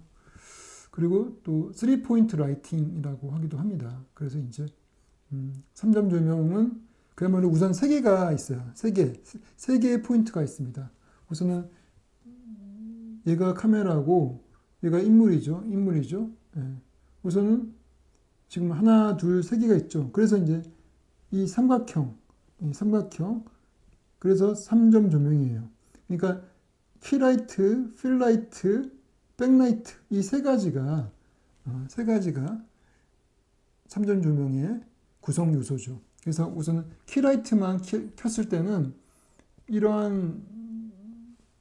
Speaker 1: 그리고 또 3포인트 라이팅이라고 하기도 합니다. 그래서 이제 3점 조명은 그야말로 우선 3개가 있어요. 3개의 포인트가 있습니다. 우선은 얘가 카메라고 얘가 인물이죠. 예. 우선은 지금 하나, 둘, 3개가 있죠. 그래서 이제 이 삼각형, 그래서 3점 조명이에요. 그러니까 키라이트, 필라이트, 백라이트 이 세 가지가 3점 조명의 구성 요소죠. 그래서 우선 키라이트만 켰을 때는 이러한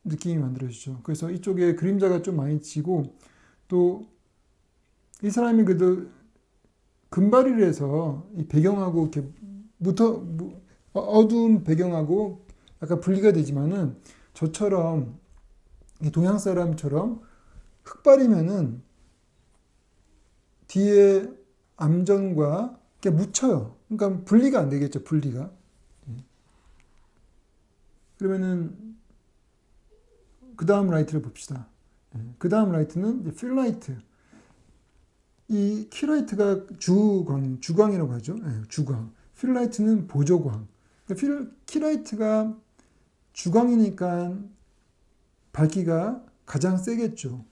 Speaker 1: 느낌이 만들어지죠. 그래서 이쪽에 그림자가 좀 많이 지고 또 이 사람이 그래도 금발이를 해서 이 배경하고 이렇게 어두운 배경하고 약간 분리가 되지만은 저처럼 동양 사람처럼 흑발이면은 뒤에 암전과 이렇게 묻혀요. 그러니까 분리가 안 되겠죠. 분리가. 그러면은 그 다음 라이트를 봅시다. 그 다음 라이트는 필라이트. 이 키라이트가 주광이라고 하죠. 주광. 필라이트는 보조광. 그러니까 키라이트가 주광이니까 밝기가 가장 세겠죠.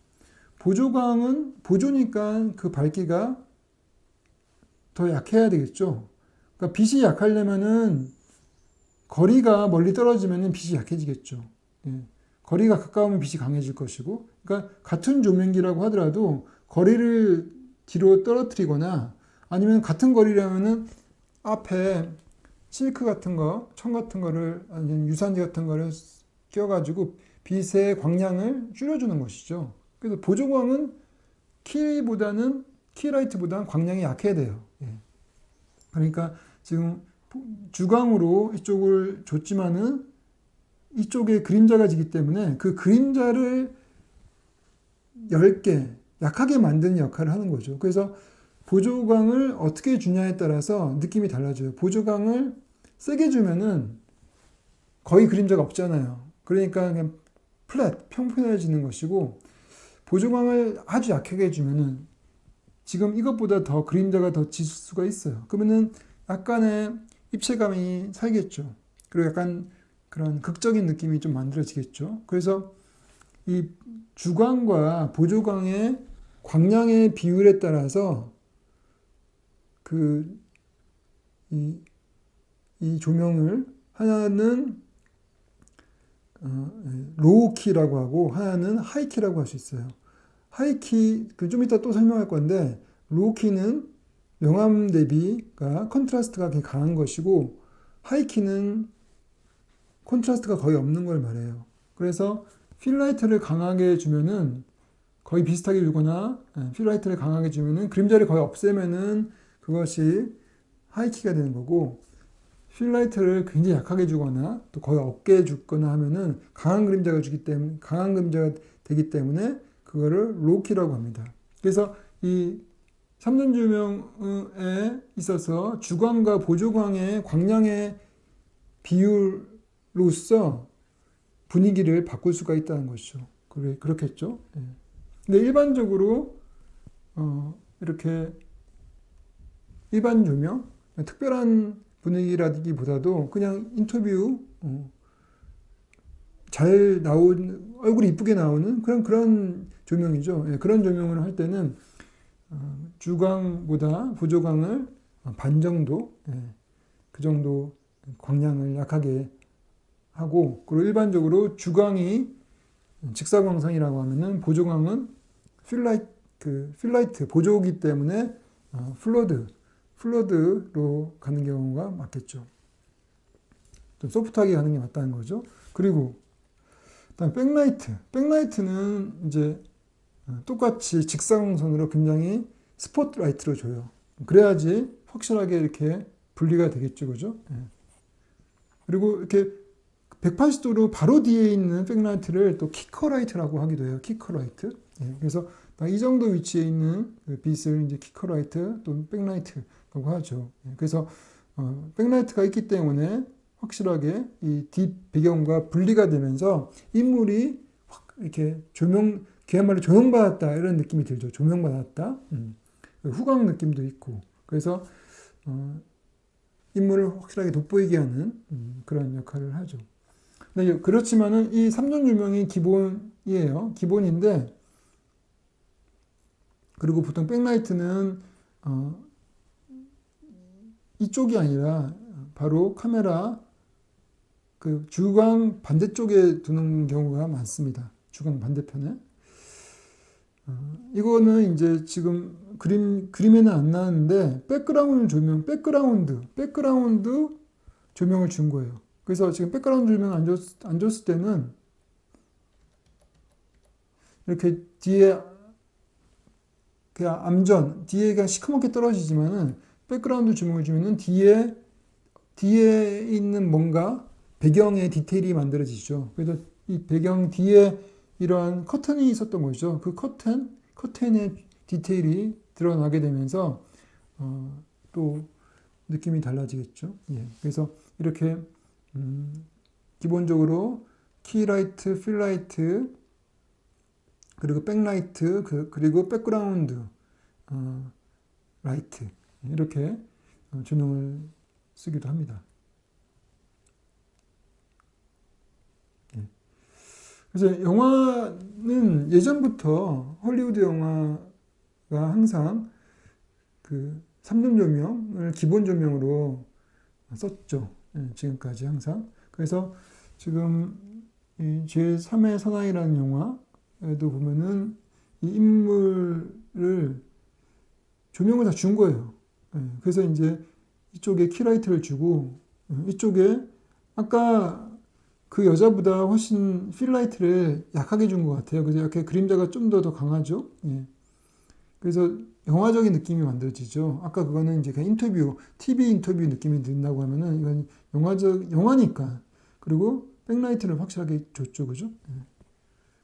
Speaker 1: 보조광은 보조니까 그 밝기가 더 약해야 되겠죠. 그러니까 빛이 약하려면은 거리가 멀리 떨어지면은 빛이 약해지겠죠. 거리가 가까우면 빛이 강해질 것이고, 그러니까 같은 조명기라고 하더라도 거리를 뒤로 떨어뜨리거나 아니면 같은 거리라면은 앞에 실크 같은 거, 청 같은 거를 아니면 유산지 같은 거를 끼워가지고 빛의 광량을 줄여주는 것이죠. 그래서 보조광은 키라이트보다는 광량이 약해야 돼요. 예. 그러니까 지금 주광으로 이쪽을 줬지만은 이쪽에 그림자가 지기 때문에 그 그림자를 얇게, 약하게 만드는 역할을 하는 거죠. 그래서 보조광을 어떻게 주냐에 따라서 느낌이 달라져요. 보조광을 세게 주면은 거의 그림자가 없잖아요. 그러니까 그냥 플랫, 평평해지는 것이고, 보조광을 아주 약하게 주면은 지금 이것보다 더 그림자가 더 짙을 수가 있어요. 그러면은 약간의 입체감이 살겠죠. 그리고 약간 그런 극적인 느낌이 좀 만들어지겠죠. 그래서 이 주광과 보조광의 광량의 비율에 따라서 이 조명을 하나는 로우키라고 하고 하나는 하이키라고 할 수 있어요. 하이키, 좀 이따 또 설명할 건데, 로우키는 명암 대비가 컨트라스트가 굉장히 강한 것이고, 하이키는 컨트라스트가 거의 없는 걸 말해요. 그래서 필라이트를 강하게 주면은 거의 비슷하게 주거나, 필라이트를 강하게 주면은 그림자를 거의 없애면은 그것이 하이키가 되는 거고, 필라이트를 굉장히 약하게 주거나 또 거의 없게 주거나 하면은 강한 그림자가 되기 때문에 그거를 로우키라고 합니다. 그래서 이 3전 조명에 있어서 주광과 보조광의 광량의 비율로서 분위기를 바꿀 수가 있다는 것이죠. 그렇겠죠. 예. 근데 일반적으로 이렇게 일반 조명, 특별한 분위기라기보다도 그냥 인터뷰 잘 나온 얼굴이 이쁘게 나오는 그런 조명이죠. 예, 그런 조명을 할 때는 주광보다 보조광을 반 정도, 그 정도 광량을 약하게 하고, 그리고 일반적으로 주광이 직사광선이라고 하면은 보조광은 필라이트 보조기 때문에 플러드로 가는 경우가 많겠죠. 좀 소프트하게 가는 게 맞다는 거죠. 그리고 그다음 백라이트는 이제 똑같이 직사광선으로 굉장히 스포트라이트로 줘요. 그래야지 확실하게 이렇게 분리가 되겠죠, 그죠? 예. 그리고 이렇게 180도로 바로 뒤에 있는 백라이트를 또 키커라이트라고 하기도 해요. 키커라이트. 예. 그래서 이 정도 위치에 있는 빛을 이제 키커라이트 또는 백라이트라고 하죠. 예. 그래서 백라이트가 있기 때문에 확실하게 이 뒷 배경과 분리가 되면서 인물이 확 이렇게 그야말로 조명받았다 이런 느낌이 들죠. 조명받았다. 후광 느낌도 있고. 그래서 인물을 확실하게 돋보이게 하는 그런 역할을 하죠. 근데 그렇지만은 이 3전 조명이 기본이에요. 기본인데, 그리고 보통 백라이트는 이쪽이 아니라 바로 카메라 그 주광 반대쪽에 두는 경우가 많습니다. 주광 반대편에. 이거는 이제 지금 그림에는 안 나왔는데 백그라운드 조명을 준 거예요. 그래서 지금 백그라운드 조명 안 줬을 때는 이렇게 뒤에 그냥 뒤에 그냥 시커멓게 떨어지지만은 백그라운드 조명을 주면은 뒤에 있는 뭔가 배경의 디테일이 만들어지죠. 그래서 이 배경 뒤에 이러한 커튼이 있었던 거죠. 그 커튼의 디테일이 드러나게 되면서 또 느낌이 달라지겠죠. 예. 그래서 이렇게 기본적으로 키라이트, 필라이트, 그리고 백라이트, 그리고 백그라운드 라이트 이렇게 조명을 쓰기도 합니다. 예. 그래서 영화는 예전부터 헐리우드 영화가 항상 그 3점 조명을 기본 조명으로 썼죠. 예, 지금까지 항상. 그래서 지금 이 제3의 사나이라는 영화에도 보면은 이 인물을 조명을 다 준 거예요. 예, 그래서 이제 이쪽에 키라이트를 주고 이쪽에 아까 그 여자보다 훨씬 필라이트를 약하게 준 것 같아요. 그래서 이렇게 그림자가 좀 더 강하죠. 예. 그래서 영화적인 느낌이 만들어지죠. 아까 그거는 이제 그냥 인터뷰, TV 인터뷰 느낌이 든다고 하면은 이건 영화니까. 그리고 백라이트를 확실하게 줬죠. 그죠? 예.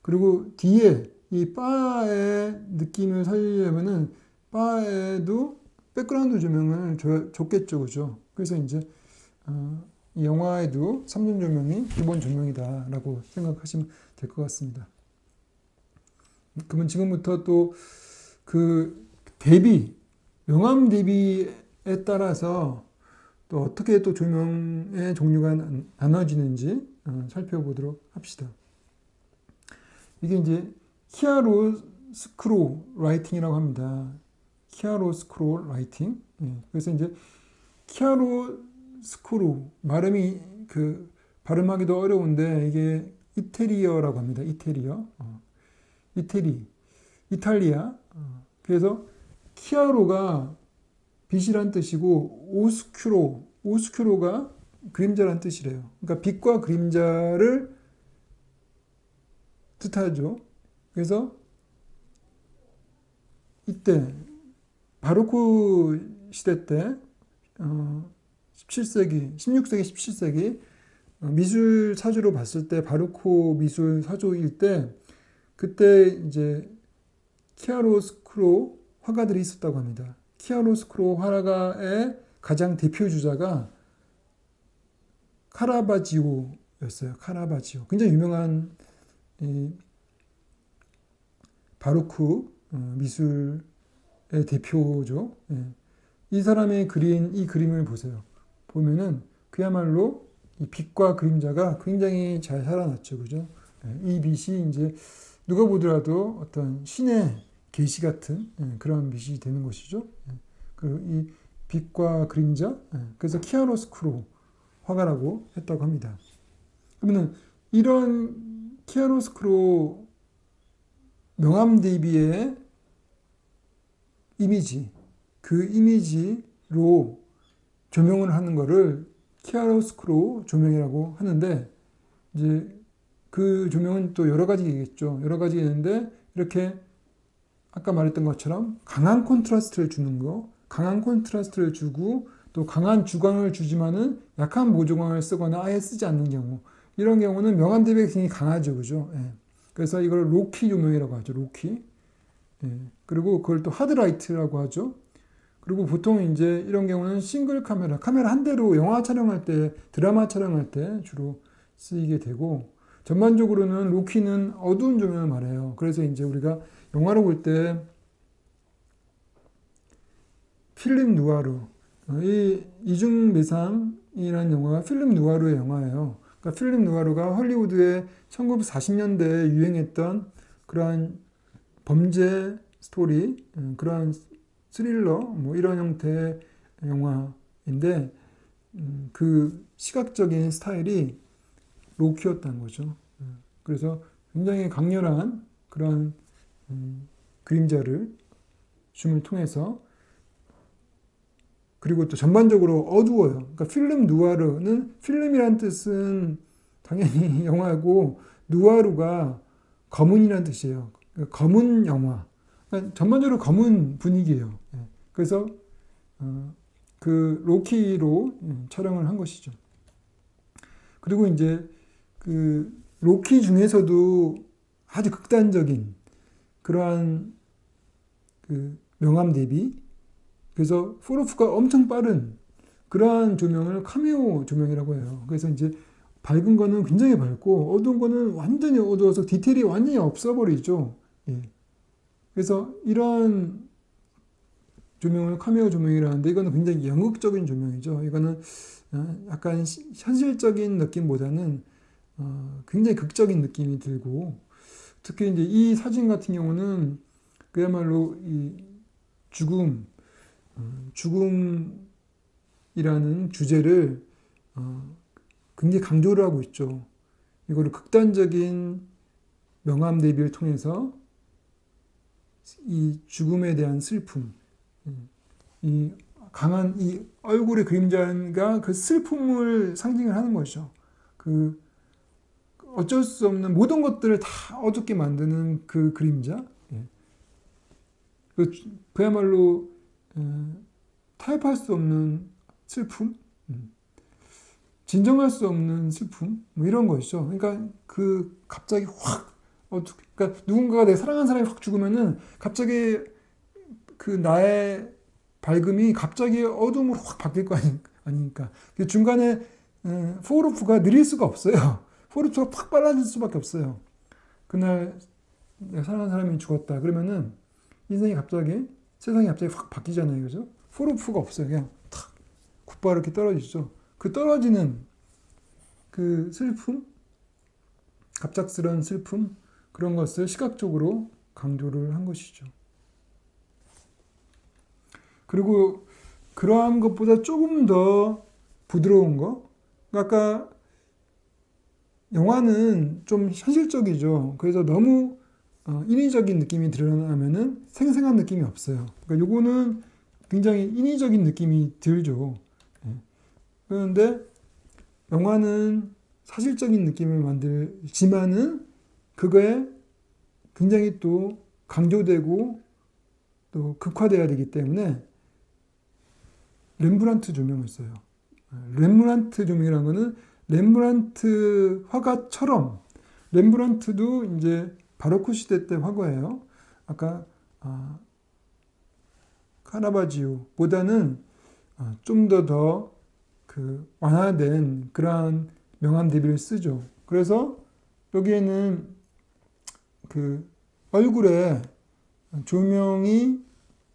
Speaker 1: 그리고 뒤에 이 바의 느낌을 살리려면은 바에도 백그라운드 조명을 줬겠죠. 그죠? 그래서 이제, 이 영화에도 3중 조명이 기본 조명이다라고 생각하시면 될 것 같습니다. 그러면 지금부터 또 그 명암 대비에 따라서 또 어떻게 또 조명의 종류가 나눠지는지 살펴보도록 합시다. 이게 이제 키아로스크로 라이팅이라고 합니다. 키아로스크로 라이팅. 예. 그래서 이제 키아로스크로 발음하기도 어려운데 이게 이태리어라고 합니다. 이탈리아. 그래서 키아로가 빛이란 뜻이고 오스큐로가 그림자란 뜻이래요. 그러니까 빛과 그림자를 뜻하죠. 그래서 이때 바로크 시대 때 16세기, 17세기 미술 사조로 봤을 때 바로크 미술 사조일 때 그때 이제 키아로스크로 화가들이 있었다고 합니다. 키아로스크로 화가의 가장 대표 주자가 카라바지오였어요. 카라바지오. 굉장히 유명한 바로크 미술의 대표죠. 예. 이 사람이 그린 이 그림을 보세요. 보면은 그야말로 이 빛과 그림자가 굉장히 잘 살아났죠. 그죠? 예. 이 빛이 이제 누가 보더라도 어떤 신의 계시 같은 그런 빛이 되는 것이죠. 그리고 이 빛과 그림자, 그래서 키아로스크로 화가라고 했다고 합니다. 그러면 이런 키아로스크로 명암 대비의 이미지, 그 이미지로 조명을 하는 것을 키아로스크로 조명이라고 하는데 이제 그 조명은 또 여러 가지겠죠. 여러 가지 있는데 이렇게 아까 말했던 것처럼 강한 콘트라스트를 주는 거, 강한 콘트라스트를 주고 또 강한 주광을 주지만은 약한 모조광을 쓰거나 아예 쓰지 않는 경우 이런 경우는 명암 대비가 굉장히 강하죠. 그죠? 예. 그래서 이걸 로키 조명이라고 하죠. 로키. 예. 그리고 그걸 또 하드라이트라고 하죠. 그리고 보통 이제 이런 경우는 싱글 카메라 한 대로 영화 촬영할 때, 드라마 촬영할 때 주로 쓰이게 되고 전반적으로는 로키는 어두운 조명을 말해요. 그래서 이제 우리가 영화를 볼 때 필름 누아르, 이 이중매상이라는 영화가 필름 누아르의 영화예요. 그러니까 필름 누아르가 헐리우드의 1940년대에 유행했던 그러한 범죄 스토리, 그러한 스릴러, 뭐 이런 형태의 영화인데 그 시각적인 스타일이 로키였다는 거죠. 그래서 굉장히 강렬한 그런 그림자를 줌을 통해서 그리고 또 전반적으로 어두워요. 그러니까 필름 누아르는 필름이란 뜻은 당연히 영화고 누아르가 검은이라는 뜻이에요. 그러니까 검은 영화. 그러니까 전반적으로 검은 분위기예요. 그래서 그 로키로 촬영을 한 것이죠. 그리고 이제 그 로키 중에서도 아주 극단적인 그러한 그 명암 대비, 그래서 포로프가 엄청 빠른 그러한 조명을 카메오 조명이라고 해요. 그래서 이제 밝은 거는 굉장히 밝고 어두운 거는 완전히 어두워서 디테일이 완전히 없어버리죠. 예. 그래서 이런 조명을 카메오 조명이라는데 이거는 굉장히 연극적인 조명이죠. 이거는 약간 현실적인 느낌보다는 굉장히 극적인 느낌이 들고 특히 이제 이 사진 같은 경우는 그야말로 이 죽음이라는 주제를 굉장히 강조를 하고 있죠. 이거를 극단적인 명암 대비를 통해서 이 죽음에 대한 슬픔, 이 강한 이 얼굴의 그림자가 그 슬픔을 상징을 하는 것이죠. 그 어쩔 수 없는 모든 것들을 다 어둡게 만드는 그 그림자. 예. 그야말로 타협할 수 없는 슬픔, 진정할 수 없는 슬픔, 뭐 이런 것이죠. 그러니까 그 갑자기 확 그러니까 누군가가 내 사랑하는 사람이 확 죽으면은 갑자기 그 나의 밝음이 갑자기 어둠으로 확 바뀔 거 아니니까. 중간에 포르프가 느릴 수가 없어요. 포르프가 팍 빨라질 수밖에 없어요. 그날 내가 사랑하는 사람이 죽었다 그러면은 인생이 갑자기 세상이 갑자기 확 바뀌잖아요, 그죠? 포르프가 없어요. 그냥 탁 곧바로 이렇게 떨어지죠. 그 떨어지는 그 슬픔, 갑작스러운 슬픔, 그런 것을 시각적으로 강조를 한 것이죠. 그리고 그러한 것보다 조금 더 부드러운 거, 아까 영화는 좀 현실적이죠. 그래서 너무 인위적인 느낌이 드러나면은 생생한 느낌이 없어요. 그러니까 요거는 굉장히 인위적인 느낌이 들죠. 그런데 영화는 사실적인 느낌을 만들지만은 그거에 굉장히 또 강조되고 또 극화돼야 되기 때문에 렘브란트 조명을 써요. 렘브란트 조명이라는 거는 렘브란트 화가처럼, 렘브란트도 이제 바로크 시대 때 화가예요. 아까 카라바지오보다는 좀 더 그 완화된 그러한 명암 대비를 쓰죠. 그래서 여기에는 그 얼굴에 조명이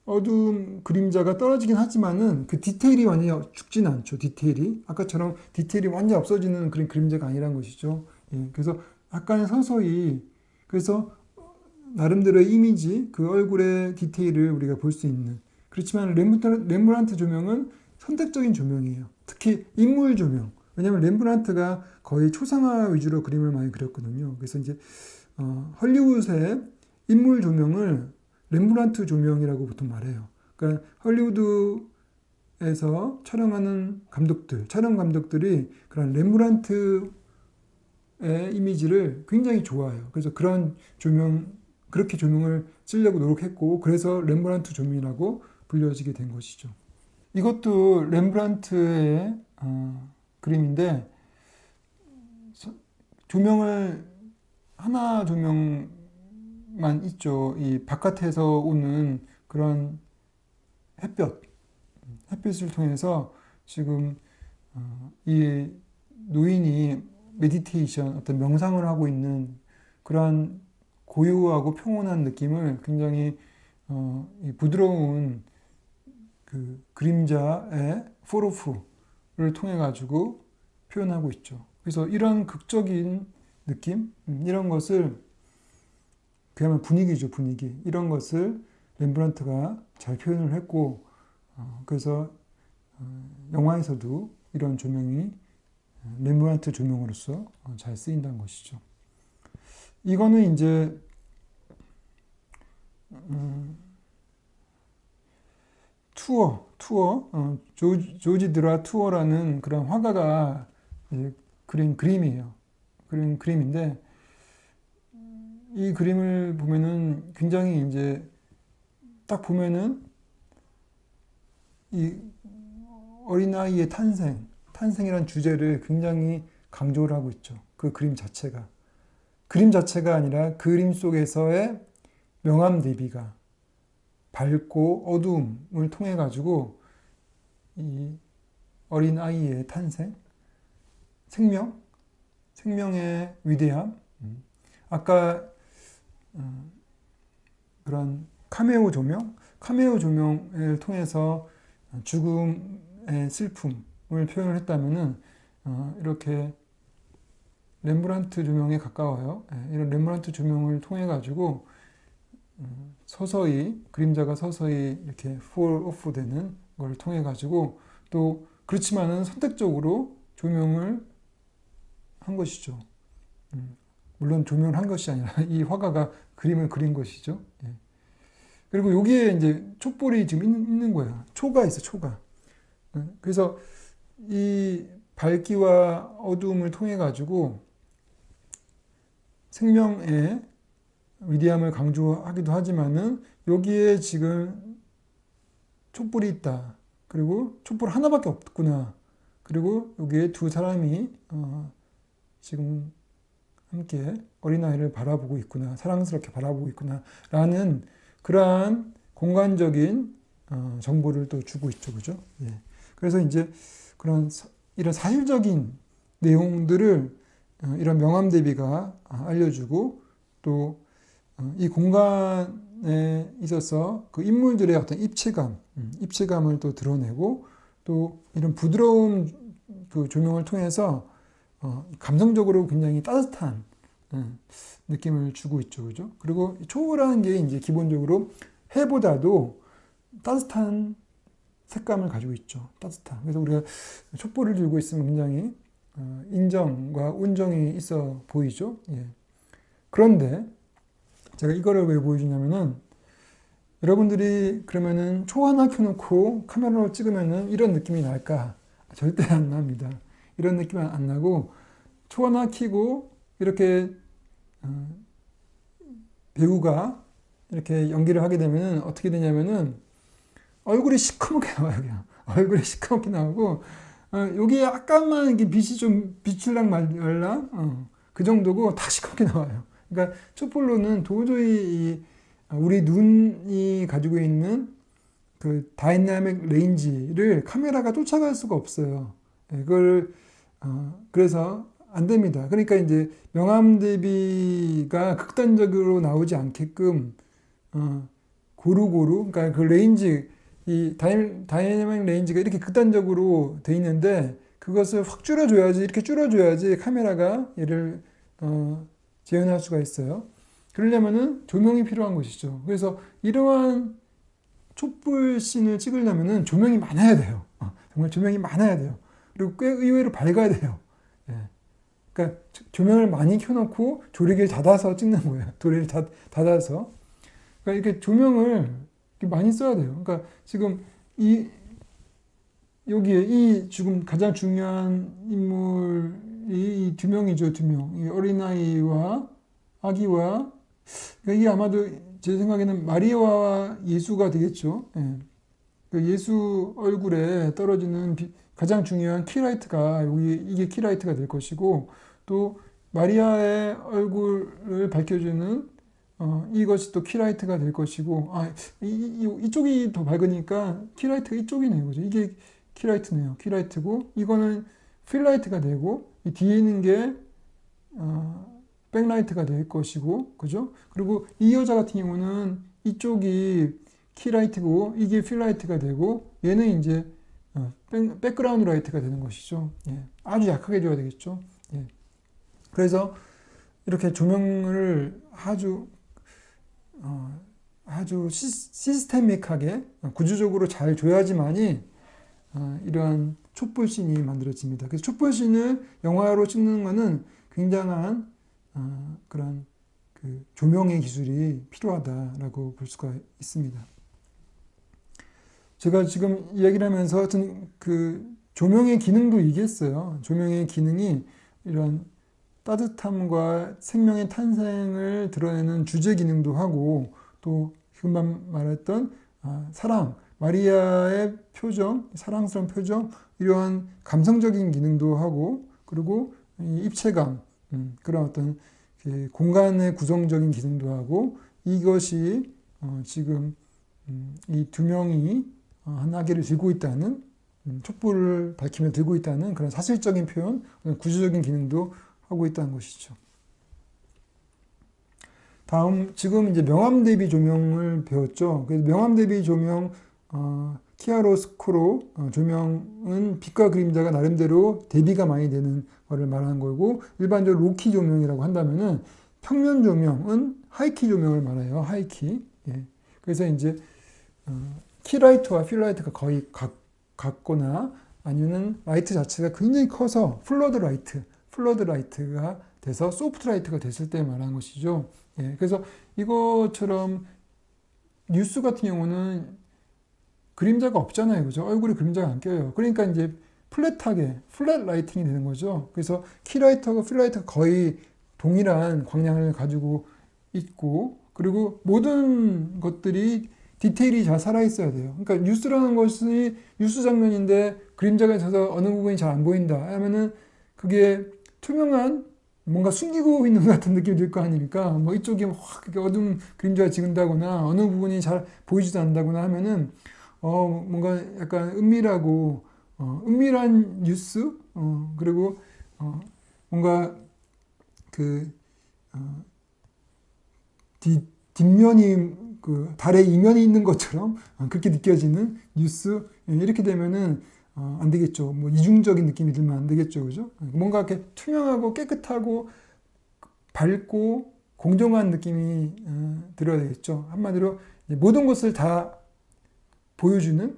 Speaker 1: 어두운 그림자가 떨어지긴 하지만은 그 디테일이 완전히 죽진 않죠. 디테일이 아까처럼 디테일이 완전히 없어지는 그런 그림자가 아니란 것이죠. 예, 그래서 약간 서서히, 그래서 나름대로의 이미지, 그 얼굴의 디테일을 우리가 볼 수 있는. 그렇지만 렘브란트 조명은 선택적인 조명이에요. 특히 인물 조명. 왜냐하면 렘브란트가 거의 초상화 위주로 그림을 많이 그렸거든요. 그래서 이제 헐리우드의 인물 조명을 렘브란트 조명이라고 보통 말해요. 그러니까 헐리우드에서 촬영하는 촬영 감독들이 그런 렘브란트의 이미지를 굉장히 좋아해요. 그래서 그렇게 조명을 쓰려고 노력했고, 그래서 렘브란트 조명이라고 불려지게 된 것이죠. 이것도 렘브란트의 그림인데, 조명을 하나 조명만 있죠. 이 바깥에서 오는 그런 햇빛을 통해서 지금 이 노인이 메디테이션, 어떤 명상을 하고 있는 그런 고요하고 평온한 느낌을 굉장히 이 부드러운 그 그림자의 포르프를 통해 가지고 표현하고 있죠. 그래서 이런 극적인 느낌, 이런 것을, 그야말로 분위기죠, 분위기. 이런 것을 렘브란트가 잘 표현을 했고, 그래서 영화에서도 이런 조명이 렘브란트 조명으로서 잘 쓰인다는 것이죠. 이거는 이제 조지 드라 투어라는 그런 화가가 그린 그림이에요. 그린 그림인데, 이 그림을 보면은 굉장히 이제 딱 보면은 이 어린아이의 탄생이라는 주제를 굉장히 강조를 하고 있죠. 그 그림 자체가 아니라 그림 속에서의 명암 대비가, 밝고 어두움을 통해 가지고 이 어린아이의 탄생, 생명의 위대함, 아까 그런 카메오 조명을 통해서 죽음의 슬픔을 표현을 했다면은 이렇게 렘브란트 조명에 가까워요. 이런 렘브란트 조명을 통해 가지고 서서히 그림자가 서서히 이렇게 fall off 되는 걸 통해 가지고, 또 그렇지만은 선택적으로 조명을 한 것이죠. 물론 조명을 한 것이 아니라 이 화가가 그림을 그린 것이죠. 그리고 여기에 이제 촛불이 지금 있는 거예요. 초가 있어, 초가. 그래서 이 밝기와 어두움을 통해 가지고 생명의 위대함을 강조하기도 하지만은 여기에 지금 촛불이 있다. 그리고 촛불 하나밖에 없구나. 그리고 여기에 두 사람이 지금 함께 어린아이를 바라보고 있구나. 사랑스럽게 바라보고 있구나. 라는 그러한 공간적인 정보를 또 주고 있죠. 그죠? 예. 그래서 이제 이런 사실적인 내용들을 이런 명암 대비가 알려주고 또 이 공간에 있어서 그 인물들의 어떤 입체감을 또 드러내고 또 이런 부드러운 그 조명을 통해서 감성적으로 굉장히 따뜻한 느낌을 주고 있죠. 그죠? 그리고 초라는 게 이제 기본적으로 해보다도 따뜻한 색감을 가지고 있죠. 따뜻한. 그래서 우리가 촛불을 들고 있으면 굉장히 인정과 온정이 있어 보이죠. 예. 그런데 제가 이거를 왜 보여주냐면은 여러분들이 그러면은 초 하나 켜놓고 카메라로 찍으면은 이런 느낌이 날까? 절대 안 납니다. 이런 느낌은 안 나고 초 하나 켜고 이렇게 배우가 이렇게 연기를 하게 되면은 어떻게 되냐면은 얼굴이 시커멓게 나와요. 그냥 얼굴이 시커멓게 나오고 여기 약간만 이렇게 빛이 좀 비칠랑 말랑 그 정도고 다 시커멓게 나와요. 그러니까 촛불로는 도저히 우리 눈이 가지고 있는 그 다이나믹 레인지를 카메라가 쫓아갈 수가 없어요. 이걸 그래서 안 됩니다. 그러니까 이제 명암 대비가 극단적으로 나오지 않게끔 고루고루, 그러니까 그 레인지, 이 다이나믹 레인지가 이렇게 극단적으로 돼 있는데 그것을 확 줄여줘야지, 이렇게 줄여줘야지 카메라가 얘를 재현할 수가 있어요. 그러려면은 조명이 필요한 것이죠. 그래서 이러한 촛불 씬을 찍으려면은 조명이 많아야 돼요. 정말 조명이 많아야 돼요. 그리고 꽤 의외로 밝아야 돼요. 예. 그러니까 조명을 많이 켜놓고 조리개를 닫아서 찍는 거예요. 조리를 닫아서. 그러니까 이렇게 조명을 이렇게 많이 써야 돼요. 그러니까 지금 여기에 이 지금 가장 중요한 인물이 이 두 명이죠, 두 명. 이 어린아이와 아기와, 그러니까 이게 아마도 제 생각에는 마리아와 예수가 되겠죠. 예. 그 예수 얼굴에 떨어지는 가장 중요한 키라이트가 이게 키라이트가 될 것이고 또 마리아의 얼굴을 밝혀주는 이것이 또 키라이트가 될 것이고 이쪽이 더 밝으니까 키라이트가 이쪽이네요. 그죠? 이게 키라이트네요. 키라이트고 이거는 필라이트가 되고 이 뒤에 있는 게 백라이트가 될 것이고 그죠? 그리고 이 여자 같은 경우는 이쪽이 키라이트고 이게 필라이트가 되고 얘는 이제 백그라운드 라이트가 되는 것이죠. 예. 아주 약하게 줘야 되겠죠. 예. 그래서 이렇게 조명을 아주 시스테믹하게 구조적으로 잘 줘야지만이 이러한 촛불씬이 만들어집니다. 그래서 촛불씬을 영화로 찍는 것은 굉장한 그런 그 조명의 기술이 필요하다라고 볼 수가 있습니다. 제가 지금 이야기를 하면서 하여튼 그 조명의 기능도 얘기했어요. 조명의 기능이 이런 따뜻함과 생명의 탄생을 드러내는 주제 기능도 하고 또 금방 말했던 사랑, 마리아의 표정, 사랑스러운 표정, 이러한 감성적인 기능도 하고 그리고 입체감, 그런 어떤 공간의 구성적인 기능도 하고 이것이 지금 이 두 명이 한 아기를 들고 있다는 촛불을 밝히며 들고 있다는 그런 사실적인 표현, 구조적인 기능도 하고 있다는 것이죠. 다음 지금 이제 명암 대비 조명을 배웠죠. 그래서 명암 대비 조명 키아로스코로 조명은 빛과 그림자가 나름대로 대비가 많이 되는 거를 말하는 거고 일반적으로 로키 조명이라고 한다면은 평면 조명은 하이키 조명을 말해요. 하이키. 예. 그래서 이제 키라이트와 필라이트가 거의 같거나 아니면 라이트 자체가 굉장히 커서 플러드 라이트가 돼서 소프트 라이트가 됐을 때 말하는 것이죠. 예. 그래서 이것처럼 뉴스 같은 경우는 그림자가 없잖아요. 그죠? 얼굴에 그림자가 안 껴요. 그러니까 이제 플랫하게, 플랫 라이팅이 되는 거죠. 그래서 키라이터가 필라이터가 거의 동일한 광량을 가지고 있고, 그리고 모든 것들이 디테일이 잘 살아있어야 돼요. 그러니까 뉴스라는 것이 뉴스 장면인데 그림자가 있어서 어느 부분이 잘 안 보인다 하면은 그게 투명한 뭔가 숨기고 있는 것 같은 느낌이 들 거 아닙니까? 뭐 이쪽이 확 어두운 그림자가 지근다거나 어느 부분이 잘 보이지도 않는다거나 하면은 뭔가 약간 은밀하고 은밀한 뉴스 그리고 뭔가 그 뒷면이 그 달의 이면이 있는 것처럼 그렇게 느껴지는 뉴스 이렇게 되면은 안 되겠죠. 뭐 이중적인 느낌이 들면 안 되겠죠, 그죠? 뭔가 이렇게 투명하고 깨끗하고 밝고 공정한 느낌이 들어야 되겠죠. 한마디로 모든 것을 다 보여주는,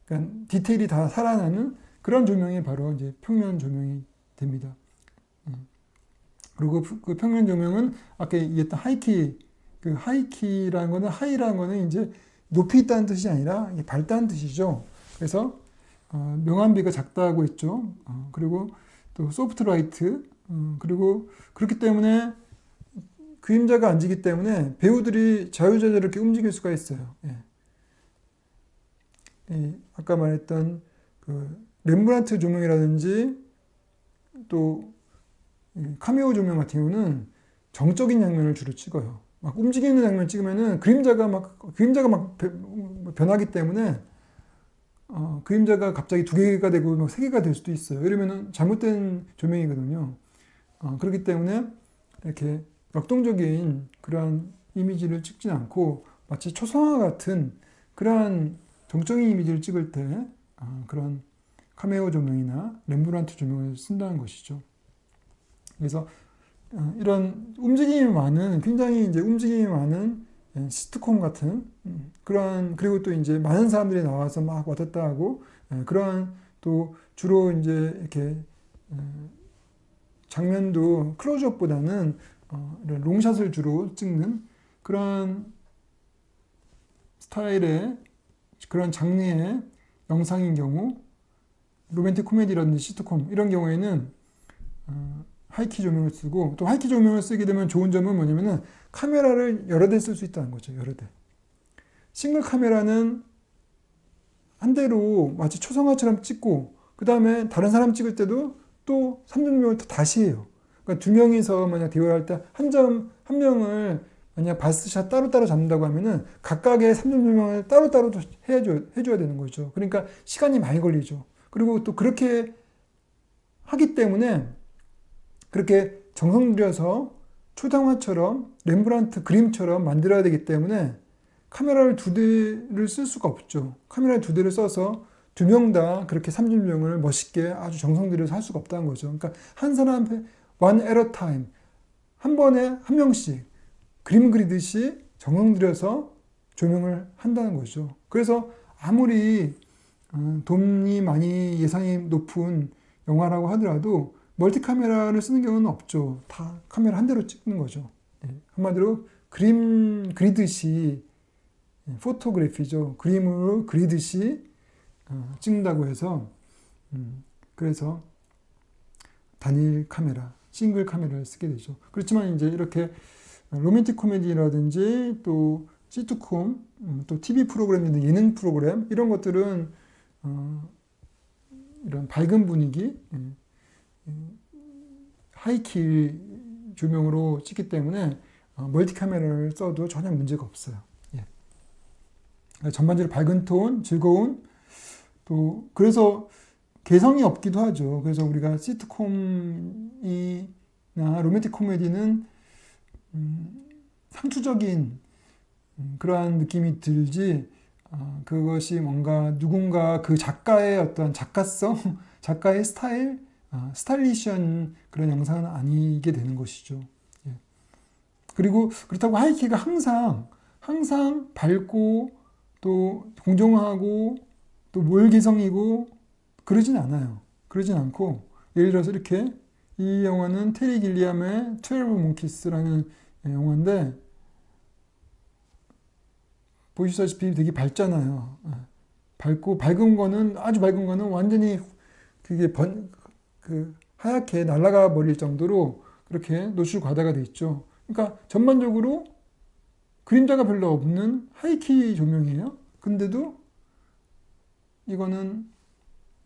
Speaker 1: 그러니까 디테일이 다 살아나는 그런 조명이 바로 이제 평면 조명이 됩니다. 그리고 그 평면 조명은 아까 얘기했던 하이키, 그 하이키라는 거는 하이라는 거는 이제 높이 있다는 뜻이 아니라 밝다는 뜻이죠. 그래서 명암비가 작다고 했죠. 그리고 또 소프트 라이트, 그리고 그렇기 때문에 그림자가 안 지기 때문에 배우들이 자유자재로 이렇게 움직일 수가 있어요. 아까 말했던 그 렘브란트 조명이라든지 또 카메오 조명 같은 경우는 정적인 장면을 주로 찍어요. 막 움직이는 장면 찍으면은 그림자가 막 변하기 때문에 그림자가 갑자기 2개가 되고 막 3개가 될 수도 있어요. 이러면은 잘못된 조명이거든요. 그렇기 때문에 이렇게 역동적인 그러한 이미지를 찍지 않고 마치 초상화 같은 그러한 정적인 이미지를 찍을 때 그런 카메오 조명이나 렘브란트 조명을 쓴다는 것이죠. 그래서 이런 움직임이 많은, 굉장히 이제 움직임이 많은 시트콤 같은 그러한, 그리고 또 이제 많은 사람들이 나와서 막 왔다 갔다 하고 그러한, 또 주로 이제 이렇게 장면도 클로즈업보다는 이런 롱샷을 주로 찍는 그런 스타일의 그런 장르의 영상인 경우, 로맨틱 코미디라든지 시트콤 이런 경우에는 하이키 조명을 쓰고, 또 하이키 조명을 쓰게 되면 좋은 점은 뭐냐면은 카메라를 여러 대 쓸 수 있다는 거죠. 여러 대. 싱글 카메라는 한 대로 마치 초상화처럼 찍고, 그 다음에 다른 사람 찍을 때도 또 3점용을 또 다시 해요. 그러니까 2명이서 만약 대화할 때 한 명을 만약 바스샷 따로따로 잡는다고 하면은 각각의 3점용을 따로따로 해줘야 되는 거죠. 그러니까 시간이 많이 걸리죠. 그리고 또 그렇게 하기 때문에 그렇게 정성 들여서 초상화처럼 렘브란트 그림처럼 만들어야 되기 때문에 카메라를 2대를 쓸 수가 없죠. 카메라를 2대를 써서 2명 다 그렇게 3점용을 멋있게 아주 정성 들여서 할 수가 없다는 거죠. 그러니까 한 사람한테 one at a time, 한 번에 한 명씩 그림 그리듯이 정성 들여서 조명을 한다는 거죠. 그래서 아무리 돈이 많이 예산이 높은 영화라고 하더라도 멀티 카메라를 쓰는 경우는 없죠. 다 카메라 한 대로 찍는 거죠. 한마디로 그림 그리듯이, 포토그래피죠. 그림을 그리듯이 찍는다고 해서 그래서 단일 카메라, 싱글 카메라를 쓰게 되죠. 그렇지만 이제 이렇게 로맨틱 코미디라든지 또 시트콤, 또 TV 프로그램이나 예능 프로그램 이런 것들은 이런 밝은 분위기, 하이키 조명으로 찍기 때문에 멀티 카메라를 써도 전혀 문제가 없어요. 전반적으로 밝은 톤, 즐거운, 또 그래서 개성이 없기도 하죠. 그래서 우리가 시트콤이나 로맨틱 코미디는 상투적인 그러한 느낌이 들지, 그것이 뭔가 누군가 그 작가의 어떤 작가성, 작가의 스타일, 스타일리시한 그런 영상은 아니게 되는 것이죠. 그리고 그렇다고 하이키가 항상 밝고 또 공정하고 또 몰개성이고 그러진 않아요. 그러진 않고, 예를 들어서 이렇게, 이 영화는 테리 길리암의 12 몽키스라는 영화인데, 보시다시피 되게 밝잖아요. 밝고 밝은 거는 아주 밝은 거는 완전히 그게 하얗게 날아가 버릴 정도로 그렇게 노출 과다가 돼 있죠. 그러니까 전반적으로 그림자가 별로 없는 하이키 조명이에요. 근데도 이거는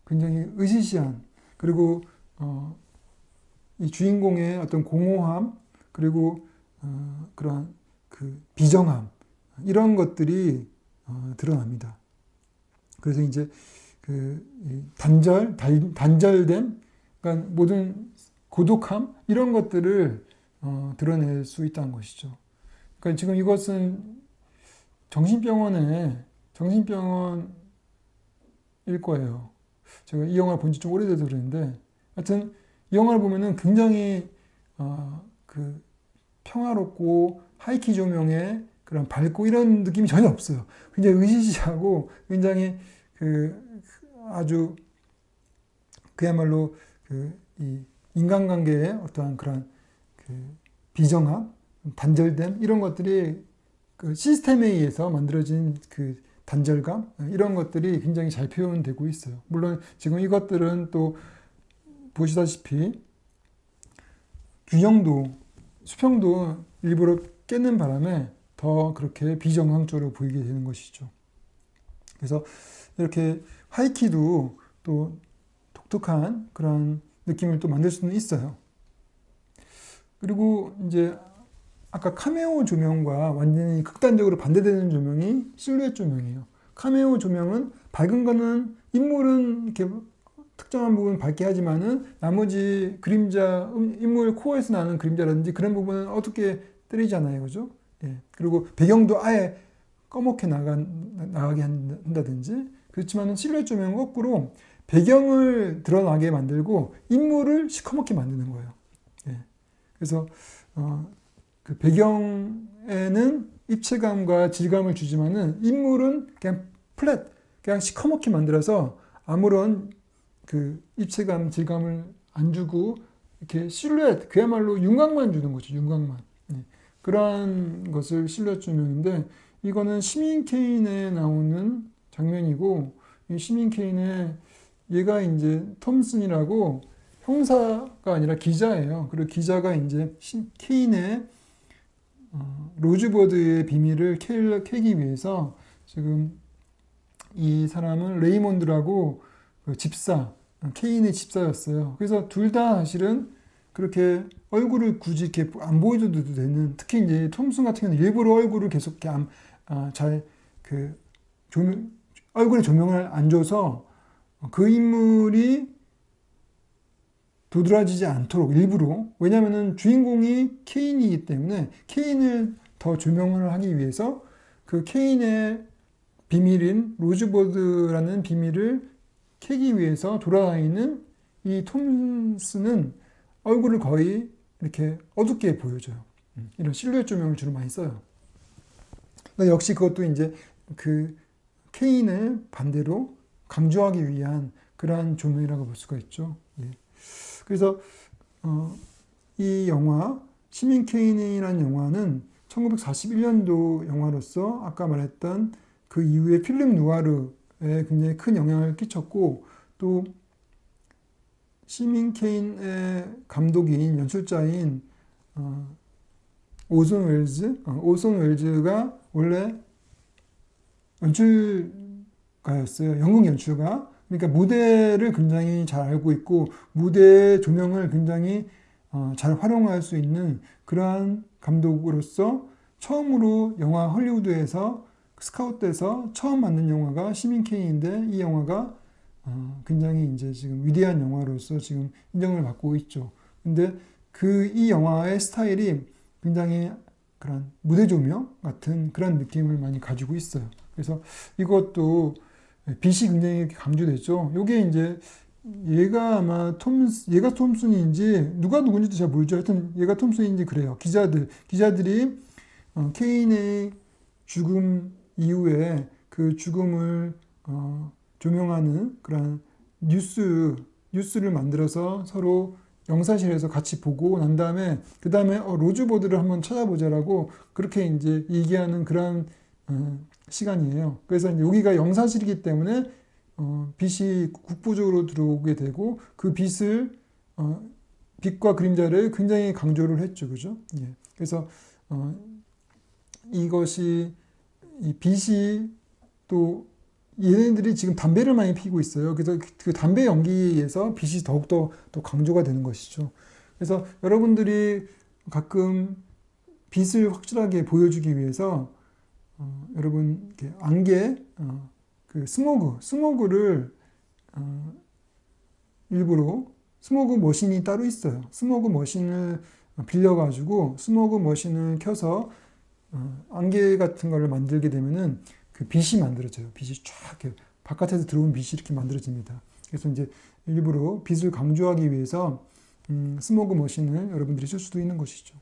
Speaker 1: 굉장히 으시시한, 그리고 이 주인공의 어떤 공허함, 그리고 그러한 그 비정함, 이런 것들이 드러납니다. 그래서 이제 그 단절됨, 그러니까 모든 고독함, 이런 것들을 드러낼 수 있다는 것이죠. 그러니까 지금 이것은 정신병원일 거예요. 제가 이 영화를 본 지 좀 오래돼서 그러는데, 하여튼 이 영화를 보면은 굉장히 그 평화롭고 하이키 조명의 그런 밝고 이런 느낌이 전혀 없어요. 굉장히 으시시하고 굉장히 아주 그야말로 이 인간관계의 어떠한 그런 비정함, 단절됨, 이런 것들이 그 시스템에 의해서 만들어진 그 단절감, 이런 것들이 굉장히 잘 표현되고 있어요. 물론 지금 이것들은 또 보시다시피 균형도, 수평도 일부러 깨는 바람에 더 그렇게 비정상적으로 보이게 되는 것이죠. 그래서 이렇게 하이키도 또 독특한 그런 느낌을 또 만들 수는 있어요. 그리고 이제 아까 카메오 조명과 완전히 극단적으로 반대되는 조명이 실루엣 조명이에요. 카메오 조명은 밝은 거는 인물은 이렇게 특정한 부분 밝게 하지만은 나머지 그림자, 인물 코어에서 나는 그림자라든지 그런 부분은 어둡게 때리잖아요. 그죠? 예. 그리고 배경도 아예 꺼멓게 나가게 한다든지. 그렇지만은 실루엣 조명은 거꾸로 배경을 드러나게 만들고 인물을 시커멓게 만드는 거예요. 예. 그래서 그 배경에는 입체감과 질감을 주지만은 인물은 그냥 플랫, 그냥 시커멓게 만들어서 아무런 그 입체감, 질감을 안 주고 이렇게 실루엣, 그야말로 윤곽만 주는 거죠. 윤곽만. 네. 그러한 것을 실루엣 조명인데, 이거는 시민 케인에 나오는 장면이고, 이 시민 케인의 얘가 이제 톰슨이라고 형사가 아니라 기자예요. 그리고 기자가 이제 케인의 로즈버드의 비밀을 캐기 위해서 지금 이 사람은 레이몬드라고 그 집사, 케인의 집사였어요. 그래서 둘 다 사실은 그렇게 얼굴을 굳이 이렇게 안 보여줘도 되는, 특히 이제 톰슨 같은 경우는 일부러 얼굴을 계속 이렇게 얼굴에 조명을 안 줘서 그 인물이 도드라지지 않도록 일부러, 왜냐면은 주인공이 케인이기 때문에 케인을 더 조명을 하기 위해서 그 케인의 비밀인 로즈버드라는 비밀을 캐기 위해서 돌아다니는 이 톰슨은 얼굴을 거의 이렇게 어둡게 보여줘요. 이런 실루엣 조명을 주로 많이 써요. 역시 그것도 이제 그 케인을 반대로 강조하기 위한 그러한 조명이라고 볼 수가 있죠. 예. 그래서 이 영화 시민 케인이라는 영화는 1941년도 영화로서 아까 말했던 그 이후에 필름 누아르에 굉장히 큰 영향을 끼쳤고, 또 시민 케인의 감독인 연출자인 오손 웰즈가 원래 연출가였어요. 영국 연출가. 그러니까 무대를 굉장히 잘 알고 있고 무대 조명을 굉장히 잘 활용할 수 있는 그러한 감독으로서 처음으로 영화 헐리우드에서 스카웃돼서 처음 만든 영화가 시민 케인인데, 이 영화가 굉장히 이제 지금 위대한 영화로서 지금 인정을 받고 있죠. 근데 이 영화의 스타일이 굉장히 그런 무대 조명 같은 그런 느낌을 많이 가지고 있어요. 그래서 이것도 빛이 굉장히 강조됐죠. 요게 이제 얘가 아마 얘가 톰슨인지 누가 누군지도 잘 모르죠. 하여튼 얘가 톰슨인지 그래요. 기자들이 케인의 죽음 이후에 그 죽음을 조명하는 그런 뉴스를 만들어서 서로 영사실에서 같이 보고 난 다음에 그 다음에 로즈버드를 한번 찾아보자라고 그렇게 이제 얘기하는 그런 시간이에요. 그래서 이제 여기가 영사실이기 때문에 빛이 국부적으로 들어오게 되고 그 빛과 그림자를 굉장히 강조를 했죠, 그죠? 예. 그래서 이것이 이 빛이 또 얘네들이 지금 담배를 많이 피고 있어요. 그래서 그 담배 연기에서 빛이 더욱더 또 강조가 되는 것이죠. 그래서 여러분들이 가끔 빛을 확실하게 보여주기 위해서 여러분 안개, 그 스모그를 일부러 스모그 머신이 따로 있어요. 스모그 머신을 빌려가지고 스모그 머신을 켜서 안개 같은 거를 만들게 되면은 그 빛이 만들어져요. 빛이 쫙 이렇게 바깥에서 들어온 빛이 이렇게 만들어집니다. 그래서 이제 일부러 빛을 강조하기 위해서 스모그 머신을 여러분들이 쓸 수도 있는 것이죠.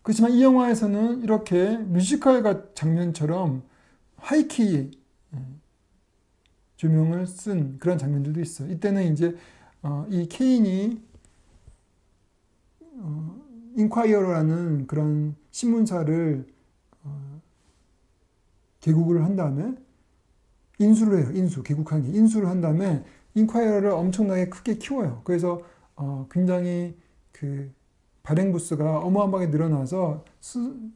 Speaker 1: 그렇지만 이 영화에서는 이렇게 뮤지컬 장면처럼 하이키 조명을 쓴 그런 장면들도 있어요. 이때는 이제 이 케인이 인콰이어라는 그런 신문사를 개국을 한 다음에 인수를 해요. 개국한 게 인수를 한 다음에 인콰이어를 엄청나게 크게 키워요. 그래서 굉장히 그 발행 부스가 어마어마하게 늘어나서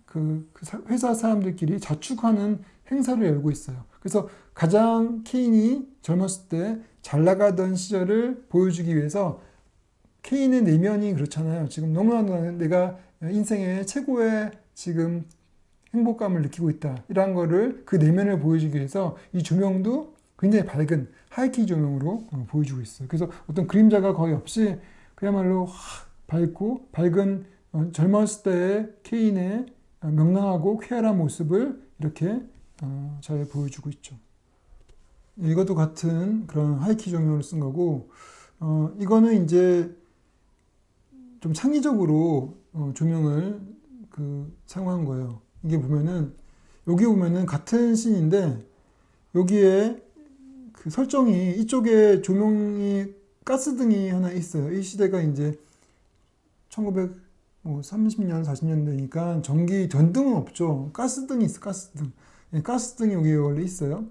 Speaker 1: 그 회사 사람들끼리 자축하는 행사를 열고 있어요. 그래서 가장 케인이 젊었을 때 잘 나가던 시절을 보여주기 위해서 케인의 내면이 그렇잖아요. 지금 너무나 내가 인생의 최고의 지금 행복감을 느끼고 있다. 이런 거를 그 내면을 보여주기 위해서 이 조명도 굉장히 밝은 하이키 조명으로 보여주고 있어요. 그래서 어떤 그림자가 거의 없이 그야말로 밝고 밝은 젊었을 때의 케인의 명랑하고 쾌활한 모습을 이렇게 잘 보여주고 있죠. 이것도 같은 그런 하이키 조명을 쓴 거고 이거는 이제 좀 창의적으로 조명을 사용한 거예요. 이게 보면은 여기 보면은 같은 씬인데 여기에 그 설정이 이쪽에 조명이 가스등이 하나 있어요. 이 시대가 이제 1930년, 40년대니까 전기 전등은 없죠. 가스등이 있어, 가스등. 가스등이 여기 원래 있어요.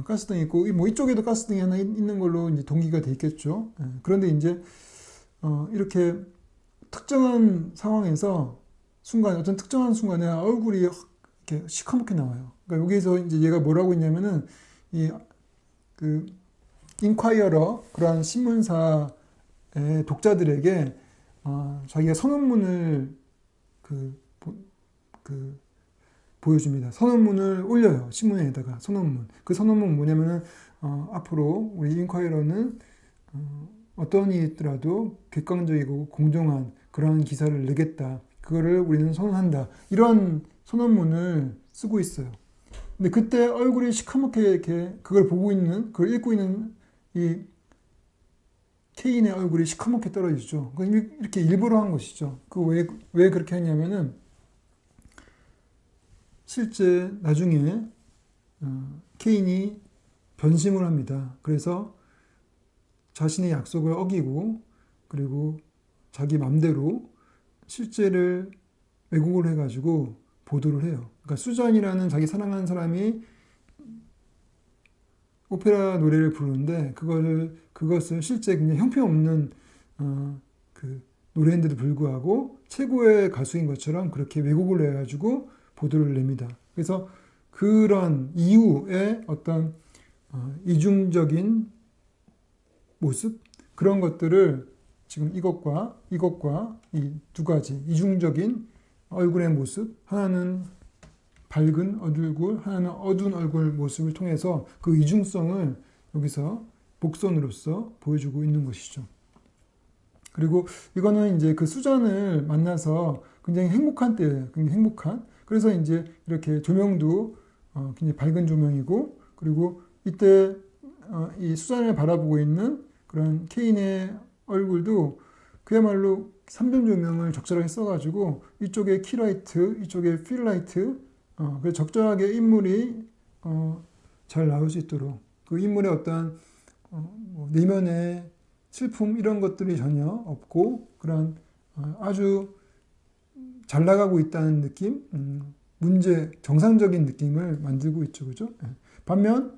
Speaker 1: 가스등이 있고, 뭐 이쪽에도 가스등이 하나 있는 걸로 이제 동기가 돼 있겠죠. 그런데 이제 이렇게 특정한 상황에서 어떤 특정한 순간에 얼굴이 이렇게 시커멓게 나와요. 그러니까 여기에서 이제 얘가 뭐라고 했냐면은 그 인콰이어러 그러한 신문사의 독자들에게 자기가 선언문을 보여줍니다. 선언문을 올려요. 신문에다가 선언문. 그 선언문 뭐냐면은 앞으로 우리 인콰이어러는 어떤 일이 있더라도 객관적이고 공정한 그런 기사를 내겠다. 그거를 우리는 선언한다. 이런 선언문을 쓰고 있어요. 근데 그때 얼굴이 시커멓게 이렇게 그걸 읽고 있는 이 케인의 얼굴이 시커멓게 떨어지죠. 이렇게 일부러 한 것이죠. 왜 그렇게 했냐면은 실제 나중에 케인이 변심을 합니다. 그래서 자신의 약속을 어기고 그리고 자기 맘대로 실제를 왜곡을 해가지고 보도를 해요. 그러니까 수잔이라는 자기 사랑하는 사람이 오페라 노래를 부르는데 그것을 실제 그냥 형편없는 그 노래인데도 불구하고 최고의 가수인 것처럼 그렇게 왜곡을 해가지고 보도를 냅니다. 그래서 그런 이후에 어떤 이중적인 모습 그런 것들을 지금 이것과 이 두 가지 이중적인 얼굴의 모습 하나는 밝은 얼굴 하나는 어두운 얼굴 모습을 통해서 그 이중성을 여기서 복선으로서 보여주고 있는 것이죠. 그리고 이거는 이제 그 수잔을 만나서 굉장히 행복한 때예요. 굉장히 행복한. 그래서 이제 이렇게 조명도 굉장히 밝은 조명이고 그리고 이때 이 수잔을 바라보고 있는 그런 케인의 얼굴도 그야말로 3중 조명을 적절하게 써가지고 이쪽에 키라이트, 이쪽에 필라이트 그래서 적절하게 인물이 잘 나올 수 있도록 그 인물의 어떤 뭐 내면의 슬픔 이런 것들이 전혀 없고 그런 아주 잘 나가고 있다는 느낌 정상적인 느낌을 만들고 있죠. 그죠? 예. 반면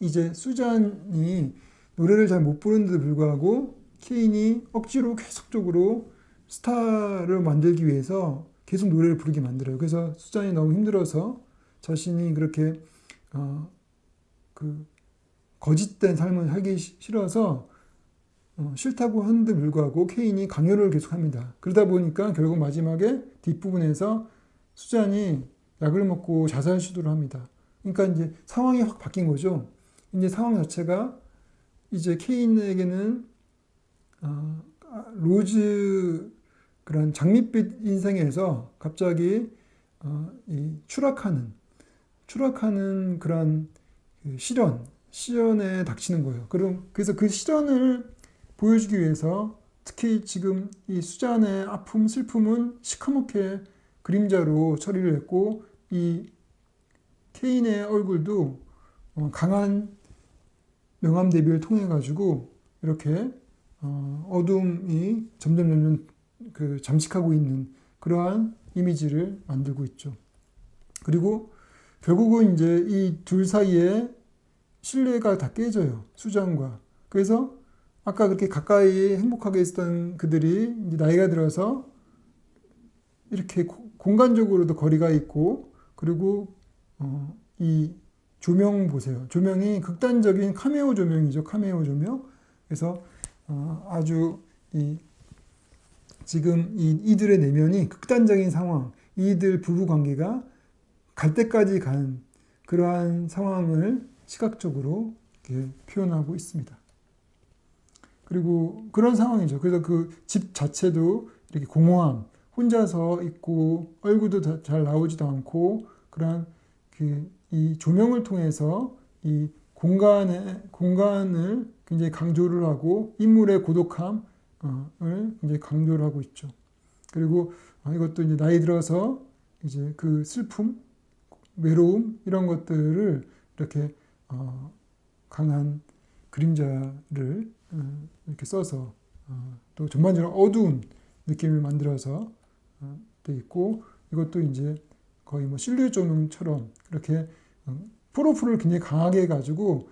Speaker 1: 이제 수잔이 노래를 잘 못 부르는데도 불구하고 케인이 억지로 계속적으로 스타를 만들기 위해서 계속 노래를 부르게 만들어요. 그래서 수잔이 너무 힘들어서 자신이 그렇게 그 거짓된 삶을 하기 싫어서 싫다고 하는데 불구하고 케인이 강요를 계속합니다. 그러다 보니까 결국 마지막에 뒷부분에서 수잔이 약을 먹고 자살 시도를 합니다. 그러니까 이제 상황이 확 바뀐 거죠. 이제 상황 자체가 이제 케인에게는 로즈 그런 장밋빛 인생에서 갑자기 이 추락하는 그런 시련에 닥치는 거예요. 그래서 그 시련을 보여주기 위해서 특히 지금 이 수잔의 아픔, 슬픔은 시커멓게 그림자로 처리를 했고 이 케인의 얼굴도 강한 명암 대비를 통해 가지고 이렇게 어둠이 점점 그 잠식하고 있는 그러한 이미지를 만들고 있죠. 그리고 결국은 이제 이 둘 사이에 신뢰가 다 깨져요. 수잔과. 그래서 아까 그렇게 가까이 행복하게 있었던 그들이 이제 나이가 들어서 이렇게 공간적으로도 거리가 있고 그리고 이 조명 보세요. 조명이 극단적인 카메오 조명이죠. 카메오 조명. 그래서 아주 지금 이들의 내면이 극단적인 상황, 이들 부부 관계가 갈 때까지 간 그러한 상황을 시각적으로 이렇게 표현하고 있습니다. 그리고 그런 상황이죠. 그래서 그 집 자체도 이렇게 공허함, 혼자서 있고 얼굴도 잘 나오지도 않고 그런 이 조명을 통해서 이 공간을 굉장히 강조를 하고 인물의 고독함을 굉장히 강조를 하고 있죠. 그리고 이것도 이제 나이 들어서 이제 그 슬픔, 외로움 이런 것들을 이렇게 강한 그림자를 이렇게 써서 또 전반적으로 어두운 느낌을 만들어서 돼 있고 이것도 이제 거의 뭐 실루엣 조명처럼 이렇게 프로프를 굉장히 강하게 해가지고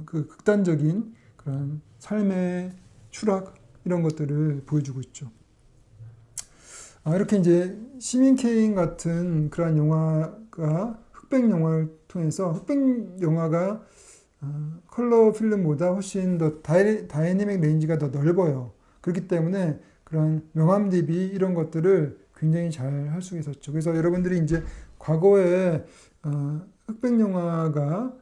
Speaker 1: 그 극단적인 그런 삶의 추락 이런 것들을 보여주고 있죠. 이렇게 이제 시민 케인 같은 그런 영화가 흑백 영화를 통해서 흑백 영화가 컬러 필름보다 훨씬 더 다이내믹 레인지가 더 넓어요. 그렇기 때문에 그런 명암 대비 이런 것들을 굉장히 잘 할 수 있었죠. 그래서 여러분들이 이제 과거에 흑백 영화가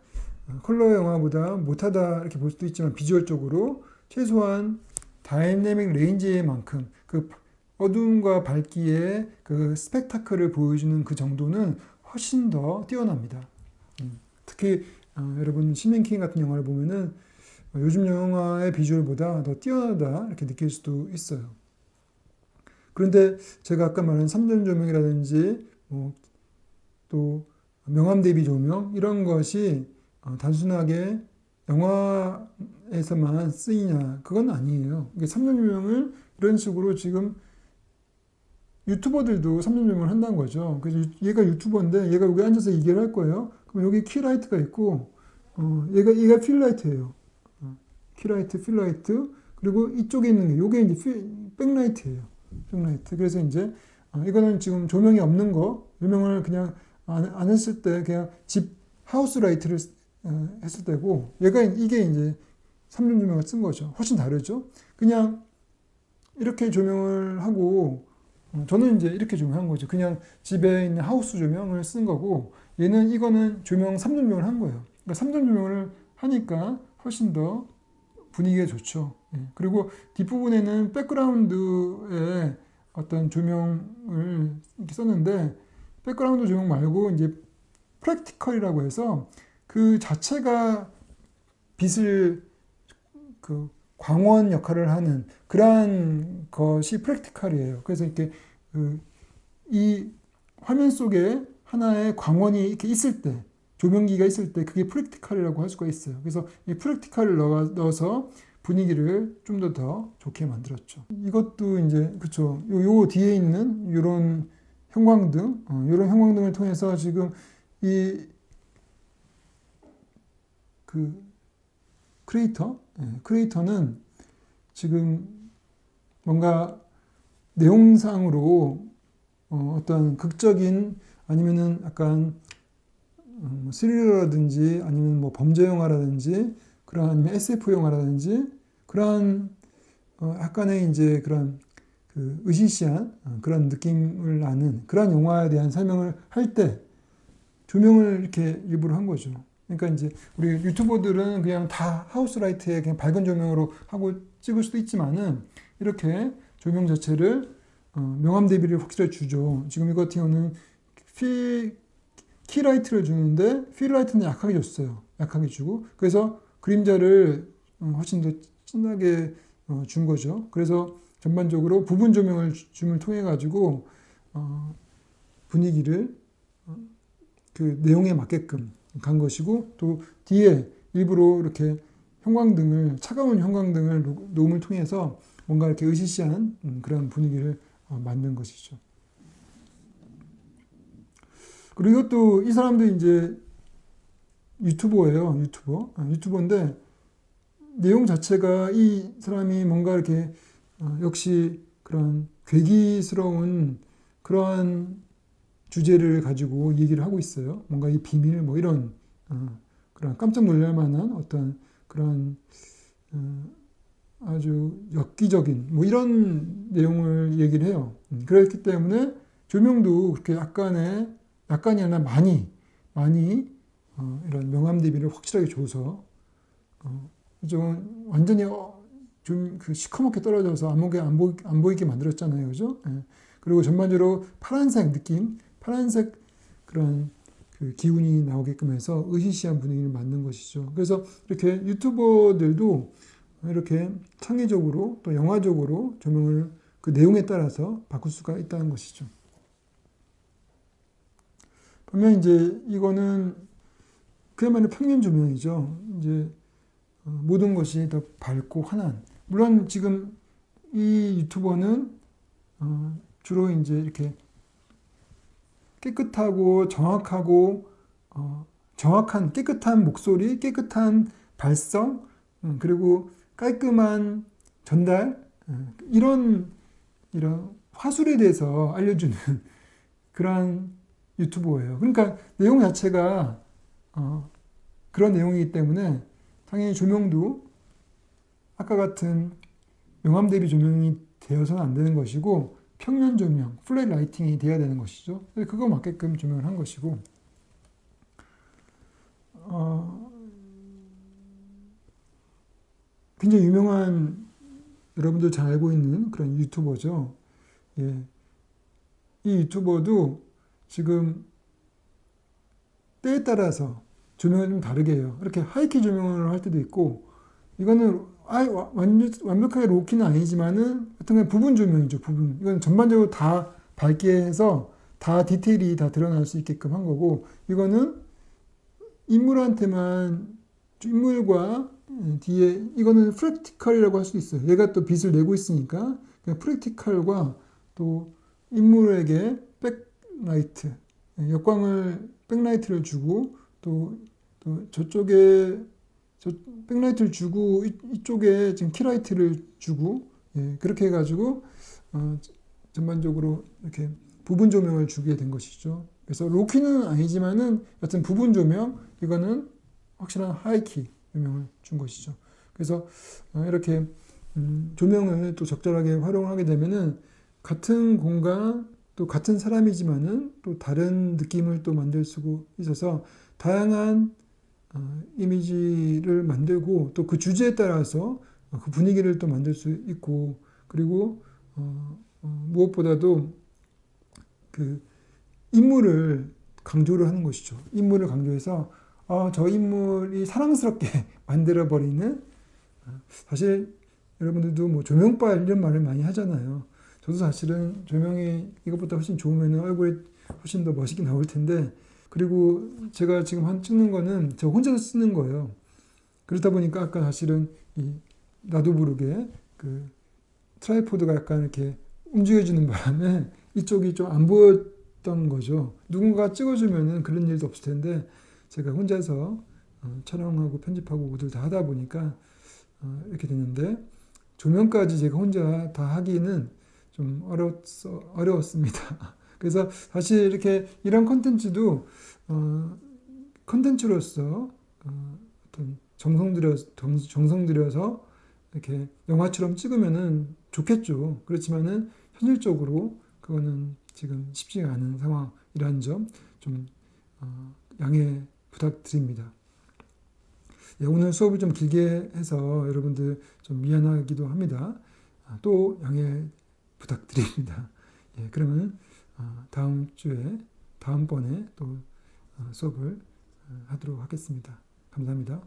Speaker 1: 컬러 영화보다 못하다 이렇게 볼 수도 있지만 비주얼적으로 최소한 다이내믹 레인지만큼 그 어두움과 밝기의 그 스펙타클을 보여주는 그 정도는 훨씬 더 뛰어납니다. 특히 여러분 시민킹 같은 영화를 보면은 요즘 영화의 비주얼보다 더 뛰어나다 이렇게 느낄 수도 있어요. 그런데 제가 아까 말한 3전 조명이라든지 또 명암 대비 조명 이런 것이 단순하게 영화에서만 쓰이냐 그건 아니에요. 3전 조명을 이런 식으로 지금 유튜버들도 3전 조명을 한다는 거죠. 그래서 얘가 유튜버인데 얘가 여기 앉아서 얘기를 할 거예요. 그럼 여기 키라이트가 있고 얘가 필라이트예요. 키라이트, 필라이트 그리고 이쪽에 있는 게 요게 이제 백라이트예요. 백라이트. 그래서 이제 이거는 지금 조명이 없는 거 조명을 그냥 안 했을 때 그냥 집 하우스 라이트를 했을 때고 이게 이제 3전 조명을 쓴 거죠. 훨씬 다르죠. 그냥 이렇게 조명을 하고 저는 이제 이렇게 조명한 거죠. 그냥 집에 있는 하우스 조명을 쓴 거고 이거는 조명 3전 조명을 한 거예요. 그러니까 3전 조명을 하니까 훨씬 더 분위기가 좋죠. 그리고 뒷부분에는 백그라운드에 어떤 조명을 이렇게 썼는데 백그라운드 조명 말고 이제 프랙티컬이라고 해서 그 자체가 빛을 그 광원 역할을 하는 그러한 것이 프랙티컬이에요. 그래서 이렇게 이 화면 속에 하나의 광원이 이렇게 있을 때, 조명기가 있을 때 그게 프랙티컬이라고 할 수가 있어요. 그래서 이 프랙티컬을 넣어서 분위기를 좀 더 좋게 만들었죠. 이것도 이제 그쵸. 요 뒤에 있는 이런 형광등, 이런 형광등을 통해서 지금 이 그 크리에이터는 지금 뭔가 내용상으로 어떤 극적인 아니면은 약간 스릴러라든지 아니면 뭐 범죄 영화라든지 그런 아니면 SF 영화라든지 그러한 약간의 이제 그런 그 으시시한 그런 느낌을 나는 그런 영화에 대한 설명을 할 때 조명을 이렇게 일부러 한 거죠. 그러니까 이제 우리 유튜버들은 그냥 다 하우스라이트에 그냥 밝은 조명으로 하고 찍을 수도 있지만은 이렇게 조명 자체를 명암 대비를 확실하게 주죠. 지금 이거 같은 경우는 키라이트를 주는데 필라이트는 약하게 줬어요. 약하게 주고 그래서 그림자를 훨씬 더 진하게 준 거죠. 그래서 전반적으로 부분 조명을 줌을 통해 가지고 분위기를 그 내용에 맞게끔 간 것이고 또 뒤에 일부러 이렇게 형광등을 차가운 형광등을 녹음을 통해서 뭔가 이렇게 으시시한 그런 분위기를 만든 것이죠. 그리고 이것도 이 사람도 이제 유튜버예요. 유튜버인데 내용 자체가 이 사람이 뭔가 이렇게 역시 그런 괴기스러운 그러한 주제를 가지고 얘기를 하고 있어요. 뭔가 이 비밀 뭐 이런 그런 깜짝 놀랄 만한 어떤 그런 아주 엽기적인 뭐 이런 내용을 얘기를 해요. 그렇기 때문에 조명도 그렇게 약간이 아니라 많이 이런 명암 대비를 확실하게 줘서 좀 완전히 좀 그 시커멓게 떨어져서 아무게 안 보이게 만들었잖아요, 그죠? 예. 그리고 전반적으로 파란색 느낌, 파란색 그런 그 기운이 나오게끔 해서 으시시한 분위기를 만든 것이죠. 그래서 이렇게 유튜버들도 이렇게 창의적으로 또 영화적으로 조명을 그 내용에 따라서 바꿀 수가 있다는 것이죠. 보면 이제 이거는 그야말로 평면 조명이죠. 이제 모든 것이 더 밝고 환한. 물론 지금 이 유튜버는 주로 이제 이렇게 깨끗하고 정확하고 정확한 깨끗한 목소리, 깨끗한 발성, 그리고 깔끔한 전달 이런 화술에 대해서 알려주는 그러한 유튜버예요. 그러니까 내용 자체가 그런 내용이기 때문에 당연히 조명도 아까 같은 명암 대비 조명이 되어서는 안 되는 것이고 평면 조명, 플랫 라이팅이 되어야 되는 것이죠. 그거 맞게끔 조명을 한 것이고 굉장히 유명한 여러분들 잘 알고 있는 그런 유튜버죠. 예. 이 유튜버도 지금 때에 따라서 조명을 좀 다르게 해요. 이렇게 하이키 조명을 할 때도 있고 이거는 완벽하게 로키는 아니지만은 하여튼 부분 조명이죠. 부분. 이건 전반적으로 다 밝게 해서 다 디테일이 다 드러날 수 있게끔 한 거고 이거는 인물과 뒤에 이거는 프랙티컬이라고 할 수도 있어요. 얘가 또 빛을 내고 있으니까 프랙티컬과 또 인물에게 백라이트, 역광을 백라이트를 주고 또 저쪽에 백라이트를 주고 이쪽에 지금 키라이트를 주고 그렇게 해가지고 전반적으로 이렇게 부분 조명을 주게 된 것이죠. 그래서 로키는 아니지만은 여튼 부분 조명 이거는 확실한 하이키 조명을 준 것이죠. 그래서 이렇게 조명을 또 적절하게 활용하게 되면은 같은 공간 또 같은 사람이지만은 또 다른 느낌을 또 만들 수 있어서 다양한 이미지를 만들고 또 그 주제에 따라서 그 분위기를 또 만들 수 있고 그리고 무엇보다도 그 인물을 강조를 하는 것이죠. 인물을 강조해서 저 인물이 사랑스럽게 만들어버리는 사실 여러분들도 뭐 조명빨 이런 말을 많이 하잖아요. 저도 사실은 조명이 이것보다 훨씬 좋으면 얼굴이 훨씬 더 멋있게 나올 텐데 그리고 제가 지금 찍는 거는 저 혼자서 쓰는 거예요. 그렇다 보니까 아까 사실은 나도 모르게 그 트라이포드가 약간 이렇게 움직여지는 바람에 이쪽이 좀 안 보여 했던 거죠. 누군가 찍어주면은 그런 일도 없을 텐데 제가 혼자서 촬영하고 편집하고 모두 다 하다 보니까 이렇게 됐는데 조명까지 제가 혼자 다 하기는 좀 어려웠습니다. 그래서 사실 이렇게 이런 컨텐츠도 컨텐츠로서 어떤 정성 들여서 이렇게 영화처럼 찍으면은 좋겠죠. 그렇지만은 현실적으로 그거는 지금 쉽지가 않은 상황이라는 점 좀 양해 부탁드립니다. 예, 오늘 수업을 좀 길게 해서 여러분들 좀 미안하기도 합니다. 또 양해 부탁드립니다. 예, 그러면 다음번에 또 수업을 하도록 하겠습니다. 감사합니다.